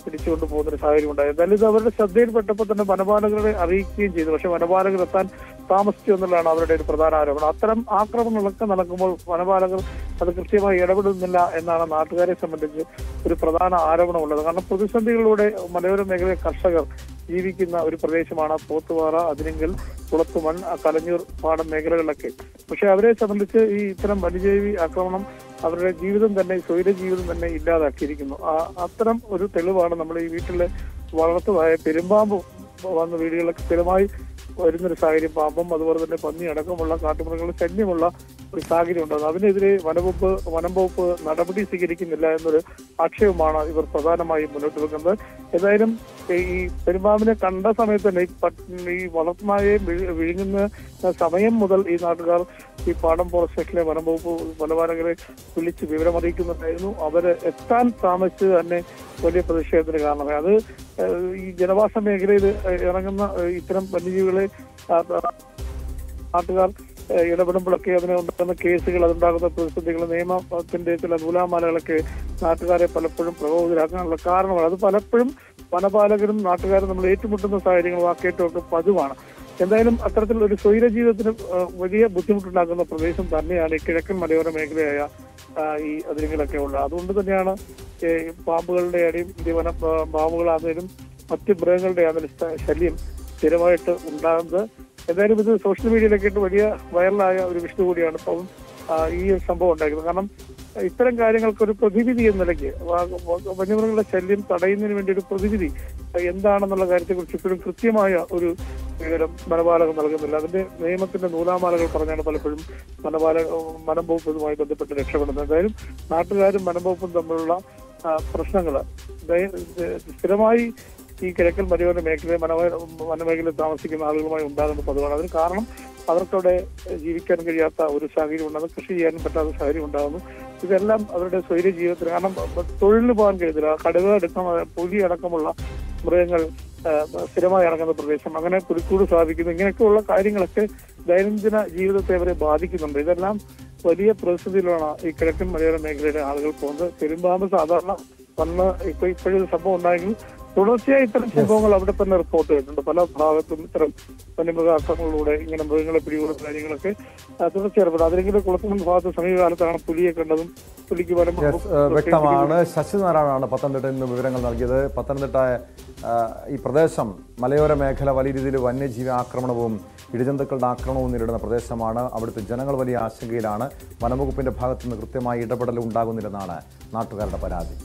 പിടിച്ചുകൊണ്ട് പോകുന്ന ഒരു സാഹചര്യം ഉണ്ടായത്. എന്തായാലും ഇത് അവരുടെ ശ്രദ്ധയിൽപ്പെട്ടപ്പോൾ തന്നെ വനപാലകരെ അറിയിക്കുകയും ചെയ്തു. പക്ഷെ വനപാലകർ എത്താൻ താമസിച്ചു എന്നുള്ളതാണ് അവരുടെ ഒരു പ്രധാന ആരോപണം. അത്തരം ആക്രമണങ്ങളൊക്കെ നടക്കുമ്പോൾ വനപാലകർ അത് കൃത്യമായി ഇടപെടുന്നില്ല എന്നാണ് നാട്ടുകാരെ സംബന്ധിച്ച് ഒരു പ്രധാന ആരോപണമുള്ളത്. കാരണം പ്രതിസന്ധികളിലൂടെ മലയോര മേഖലയിലെ കർഷകർ ജീവിക്കുന്ന ഒരു പ്രദേശമാണ് പോത്തുപാറ, അതിരങ്കൽ, കുളത്തുമൺ, കലഞ്ഞൂർ പാടം മേഖലകളിലൊക്കെ. പക്ഷെ അവരെ സംബന്ധിച്ച് ഈ ഇത്തരം വന്യജീവി ആക്രമണം അവരുടെ ജീവിതം തന്നെ, സ്വൈര ജീവിതം തന്നെ ഇല്ലാതാക്കിയിരിക്കുന്നു. അത്തരം ഒരു തെളിവാണ് നമ്മൾ ഈ വീട്ടിലെ വളർത്തതായ പെരുമ്പാമ്പ് വന്ന വീടുകളിലൊക്കെ സ്ഥിരമായി വരുന്നൊരു സാഹചര്യം. പാമ്പും അതുപോലെ തന്നെ പന്നി അടക്കമുള്ള കാട്ടുമൃഗങ്ങളുടെ ശല്യമുള്ള ഒരു സാഹചര്യം ഉണ്ടാകുന്നത്. അതിനെതിരെ വനം വകുപ്പ് നടപടി സ്വീകരിക്കുന്നില്ല എന്നൊരു ആക്ഷേപമാണ് ഇവർ പ്രധാനമായും മുന്നോട്ട് വെക്കുന്നത്. ഏതായാലും ഈ പെരുമ്പാമ്പിനെ കണ്ട സമയത്ത് തന്നെ ഈ വളർത്തുനായെ വിഴുങ്ങുന്ന സമയം മുതൽ ഈ നാട്ടുകാർ ഈ പാടം ഫോറസ്റ്റ് സ്റ്റേഷനിലെ വനം വകുപ്പ് വനപാലകരെ വിളിച്ച് വിവരമറിയിക്കുന്നുണ്ടായിരുന്നു. അവര് എത്താൻ താമസിച്ചത് തന്നെ വലിയ പ്രതിഷേധത്തിന് കാരണമായി. അത് ഈ ജനവാസ മേഖലയിൽ ഇറങ്ങുന്ന ഇത്തരം വന്യജീവികളെ നാട്ടുകാർ ഇടപെടുമ്പോഴൊക്കെ അതിനുണ്ടാകുന്ന കേസുകൾ, അതുണ്ടാകുന്ന പ്രതിസന്ധികൾ, നിയമത്തിന്റെ ചില നൂലാമാലകളൊക്കെ നാട്ടുകാരെ പലപ്പോഴും പ്രകോപിതരാക്കാനുള്ള കാരണമാണ്. അത് പലപ്പോഴും വനപാലകരും നാട്ടുകാരും നമ്മൾ ഏറ്റുമുട്ടുന്ന സാഹചര്യങ്ങൾ വാക്കേറ്റമൊക്കെ പതിവാണ്. എന്തായാലും അത്തരത്തിൽ ഒരു സ്വൈര ജീവിതത്തിന് വലിയ ബുദ്ധിമുട്ടുണ്ടാക്കുന്ന പ്രദേശം തന്നെയാണ് ഈ കിഴക്കൻ മലയോര മേഖലയായ ഈ അതിരുകളൊക്കെ ഉള്ളത്. അതുകൊണ്ട് തന്നെയാണ് പാമ്പുകളുടെ അടിയും പാമ്പുകളാണെങ്കിലും മറ്റ് മൃഗങ്ങളുടെ ആണെങ്കിലും ശല്യം സ്ഥിരമായിട്ട് ഉണ്ടാകുന്നത്. എന്തായാലും ഇത് സോഷ്യൽ മീഡിയയിലൊക്കെ ഇട്ട് വലിയ വൈറലായ ഒരു വിഷയം കൂടിയാണ് ഇപ്പം ഈ സംഭവം ഉണ്ടാക്കുന്നത്. കാരണം ഇത്തരം കാര്യങ്ങൾക്കൊരു പ്രതിവിധി എന്ന നിലയ്ക്ക് വന്യമൃഗങ്ങളുടെ ശല്യം തടയുന്നതിന് വേണ്ടി ഒരു പ്രതിവിധി എന്താണെന്നുള്ള കാര്യത്തെക്കുറിച്ച് ഇപ്പോഴും കൃത്യമായ ഒരു വിവരം വനപാലകർ നൽകുന്നില്ല. അതിന്റെ നിയമത്തിന്റെ നൂലാമാലകൾ പറഞ്ഞാണ് പലപ്പോഴും വനം വകുപ്പ് ഇതുമായി ബന്ധപ്പെട്ട് രക്ഷപ്പെടുന്നത്. എന്തായാലും നാട്ടുകാരും വനം വകുപ്പും തമ്മിലുള്ള പ്രശ്നങ്ങൾ സ്ഥിരമായി ഈ കിഴക്കൻ മലയോര മേഖലയിൽ വനമേഖലയിൽ താമസിക്കുന്ന ആളുകളുമായി ഉണ്ടാകുന്ന പതിവാണ്. അതിന് കാരണം അവർക്കവിടെ ജീവിക്കാൻ കഴിയാത്ത ഒരു സാഹചര്യം ഉണ്ടാകുന്നു, കൃഷി ചെയ്യാനും പറ്റാത്ത സാഹചര്യം ഉണ്ടാകുന്നു. ഇതെല്ലാം അവരുടെ സ്വൈര ജീവിതത്തിന്, കാരണം തൊഴിലിന് പോകാൻ കഴിയത്തില്ല. കടുവ അടക്കം, പുലി അടക്കമുള്ള മൃഗങ്ങൾ സ്ഥിരമായി ഇറങ്ങുന്ന പ്രദേശം, അങ്ങനെ പുലിക്കൂട് സ്ഥാപിക്കുന്നു, ഇങ്ങനെയൊക്കെയുള്ള കാര്യങ്ങളൊക്കെ ദൈനംദിന ജീവിതത്തെ അവരെ ബാധിക്കുന്നുണ്ട്. ഇതെല്ലാം വലിയ പ്രതിസന്ധിയിലാണ് ഈ കിഴക്കൻ മലയോര മേഖലയിലെ ആളുകൾ പോകുന്നത്. പെരുമ്പാമ്പ് സാധാരണ വന്ന് ഇപ്പോഴൊരു സംഭവം ഉണ്ടായെങ്കിൽ തുടർച്ചയായി ഇത്തരം സംഭവങ്ങൾ അവിടെ തന്നെ റിപ്പോർട്ട് ചെയ്തിട്ടുണ്ട്. പല ഭാഗത്തും ഇത്തരം വന്യമൃഗാക്രമങ്ങളിലൂടെ ഇങ്ങനെ മൃഗങ്ങളെ പിടികൂടുന്ന കാര്യങ്ങളൊക്കെ തുടർച്ചയായി. അതിലെങ്കിലും കുളത്തുമൺ ഭാഗത്ത് സമീപകാലത്താണ് പുലിയെ കണ്ടതും പുലിക്ക് വ്യക്തമാണ്. ശശിനാരായണാണ് പത്തനംതിട്ടയിൽ നിന്ന് വിവരങ്ങൾ നൽകിയത്. പത്തനംതിട്ട ഈ പ്രദേശം മലയോര മേഖല വലിയ രീതിയിൽ വന്യജീവി ആക്രമണവും ഇഴജന്തുക്കളുടെ ആക്രമണവും നേരിടുന്ന പ്രദേശമാണ്. അവിടുത്തെ ജനങ്ങൾ വലിയ ആശങ്കയിലാണ്. വനംവകുപ്പിന്റെ ഭാഗത്തു നിന്ന് കൃത്യമായ ഇടപെടൽ ഉണ്ടാകുന്നില്ലെന്നാണ് നാട്ടുകാരുടെ പരാതി.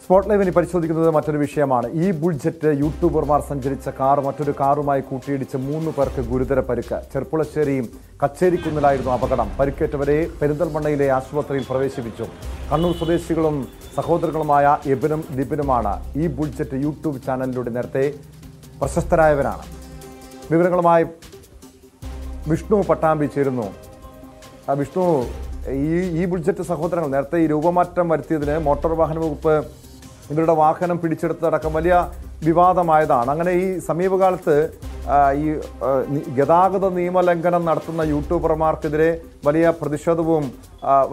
സ്പോട്ട് ലൈവിന് പരിശോധിക്കുന്നത് മറ്റൊരു വിഷയമാണ്. ഈ ബുൾജെറ്റ് യൂട്യൂബർമാർ സഞ്ചരിച്ച കാർ മറ്റൊരു കാറുമായി കൂട്ടിയിടിച്ച് 3 പേർക്ക് ഗുരുതര പരിക്ക്. ചെർപ്പുളശ്ശേരി കച്ചേരിക്കുന്നിലായിരുന്നു അപകടം. പരിക്കേറ്റവരെ പെരിന്തൽമണ്ണയിലെ ആശുപത്രിയിൽ പ്രവേശിപ്പിച്ചു. കണ്ണൂർ സ്വദേശികളും സഹോദരങ്ങളുമായ എബിനും ലിബിനുമാണ്. ഈ ബുൾജെറ്റ് യൂട്യൂബ് ചാനലിലൂടെ നേരത്തെ പ്രശസ്തരായവരാണ്. വിവരങ്ങളുമായി വിഷ്ണു പട്ടാമ്പി ചേരുന്നു. വിഷ്ണു, ഈ ബുൾജെറ്റ് സഹോദരങ്ങൾ നേരത്തെ ഈ രൂപമാറ്റം വരുത്തിയതിന് മോട്ടോർ വാഹന വകുപ്പ് ഇവരുടെ വാഹനം പിടിച്ചെടുത്തതടക്കം വലിയ വിവാദമായതാണ്. അങ്ങനെ ഈ സമീപകാലത്ത് ഈ ഗതാഗത നിയമലംഘനം നടത്തുന്ന യൂട്യൂബർമാർക്കെതിരെ വലിയ പ്രതിഷേധവും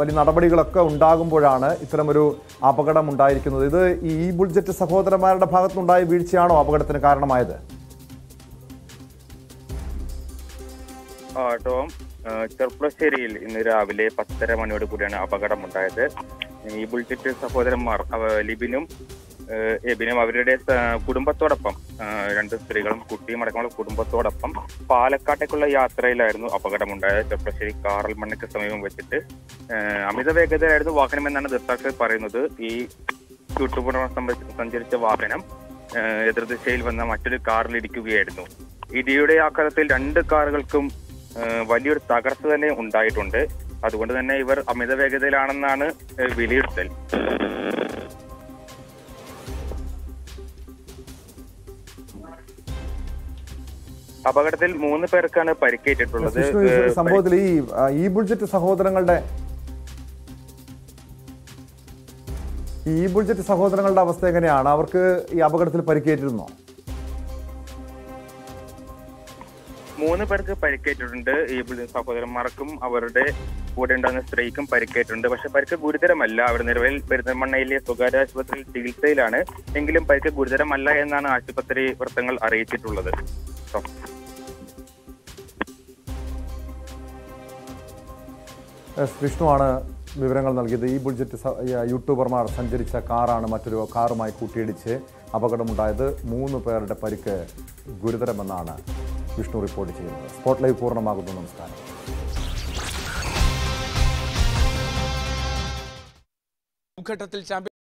വലിയ നടപടികളൊക്കെ ഉണ്ടാകുമ്പോഴാണ് ഇത്തരമൊരു അപകടം ഉണ്ടായിരിക്കുന്നത്. ഇത് ഈ ബുൾജെറ്റ് സഹോദരന്മാരുടെ ഭാഗത്തുനിന്നുണ്ടായ വീഴ്ചയാണോ അപകടത്തിന് കാരണമായത്? ടോം, ചെർപ്പുളശ്ശേരിയിൽ ഇന്ന് രാവിലെ 10:30 മണിയോട് കൂടിയാണ് അപകടമുണ്ടായത്. ഈ ബുൾജെറ്റ് സഹോദരന്മാർ ലിബിനും എബിനും അവരുടെ കുടുംബത്തോടൊപ്പം 2 സ്ത്രീകളും കുട്ടിയും അടക്കമുള്ള കുടുംബത്തോടൊപ്പം പാലക്കാട്ടേക്കുള്ള യാത്രയിലായിരുന്നു അപകടമുണ്ടായത്. ചെർപ്പുളശ്ശേരി കാറൽമണ്ണയ്ക്ക് സമീപം വെച്ചിട്ട് അമിത വേഗതയിലായിരുന്നു വാഹനമെന്നാണ് ദൃക്സാക്ഷികൾ പറയുന്നത്. ഈ യൂട്യൂബർമാർ സഞ്ചരിച്ച വാഹനം എതിർദിശയിൽ വന്ന മറ്റൊരു കാറിൽ ഇടിക്കുകയായിരുന്നു. ഇടിയുടെ ആഘാതത്തിൽ 2 കാറുകൾക്കും വലിയൊരു തകർച്ച തന്നെ ഉണ്ടായിട്ടുണ്ട്. അതുകൊണ്ട് തന്നെ ഇവർ അമിത വേഗതയിലാണെന്നാണ് വിലയിരുത്തൽ. അപകടത്തിൽ 3 പേർക്കാണ് പരിക്കേറ്റിട്ടുള്ളത്. സംഭവത്തിൽ ഈ ബുൾജെറ്റ് സഹോദരങ്ങളുടെ അവസ്ഥ എങ്ങനെയാണ്? അവർക്ക് ഈ അപകടത്തിൽ പരിക്കേറ്റിരുന്നോ? 3 പേർക്ക് പരിക്കേറ്റിട്ടുണ്ട്. ഈ സഹോദരന്മാർക്കും അവരുടെ കൂടെ ഉണ്ടാകുന്ന സ്ത്രീക്കും പരിക്കേറ്റിട്ടുണ്ട്. പക്ഷെ പരിക്ക് ഗുരുതരമല്ല. അവർ നിലവിൽ പെരിന്തൽമണ്ണയിലെ സ്വകാര്യ ആശുപത്രിയിൽ ചികിത്സയിലാണ്. എങ്കിലും പരിക്ക് ഗുരുതരമല്ല എന്നാണ് ആശുപത്രി വൃത്തങ്ങൾ അറിയിച്ചിട്ടുള്ളത്. വിഷ്ണുവാണ് വിവരങ്ങൾ നൽകിയത്. ഈ ബുൾജെറ്റ് യൂട്യൂബർമാർ സഞ്ചരിച്ച കാറാണ് മറ്റൊരു കാറുമായി കൂട്ടിയിടിച്ച് അപകടമുണ്ടായത്. 3 പേരുടെ പരിക്ക് ഗുരുതരമെന്നാണ് വിഷ്ണു റിപ്പോർട്ട് ചെയ്യുന്നത്. സ്പോട്ട് ലൈവ് പൂർണ്ണമാകുന്നു. നമസ്കാരം.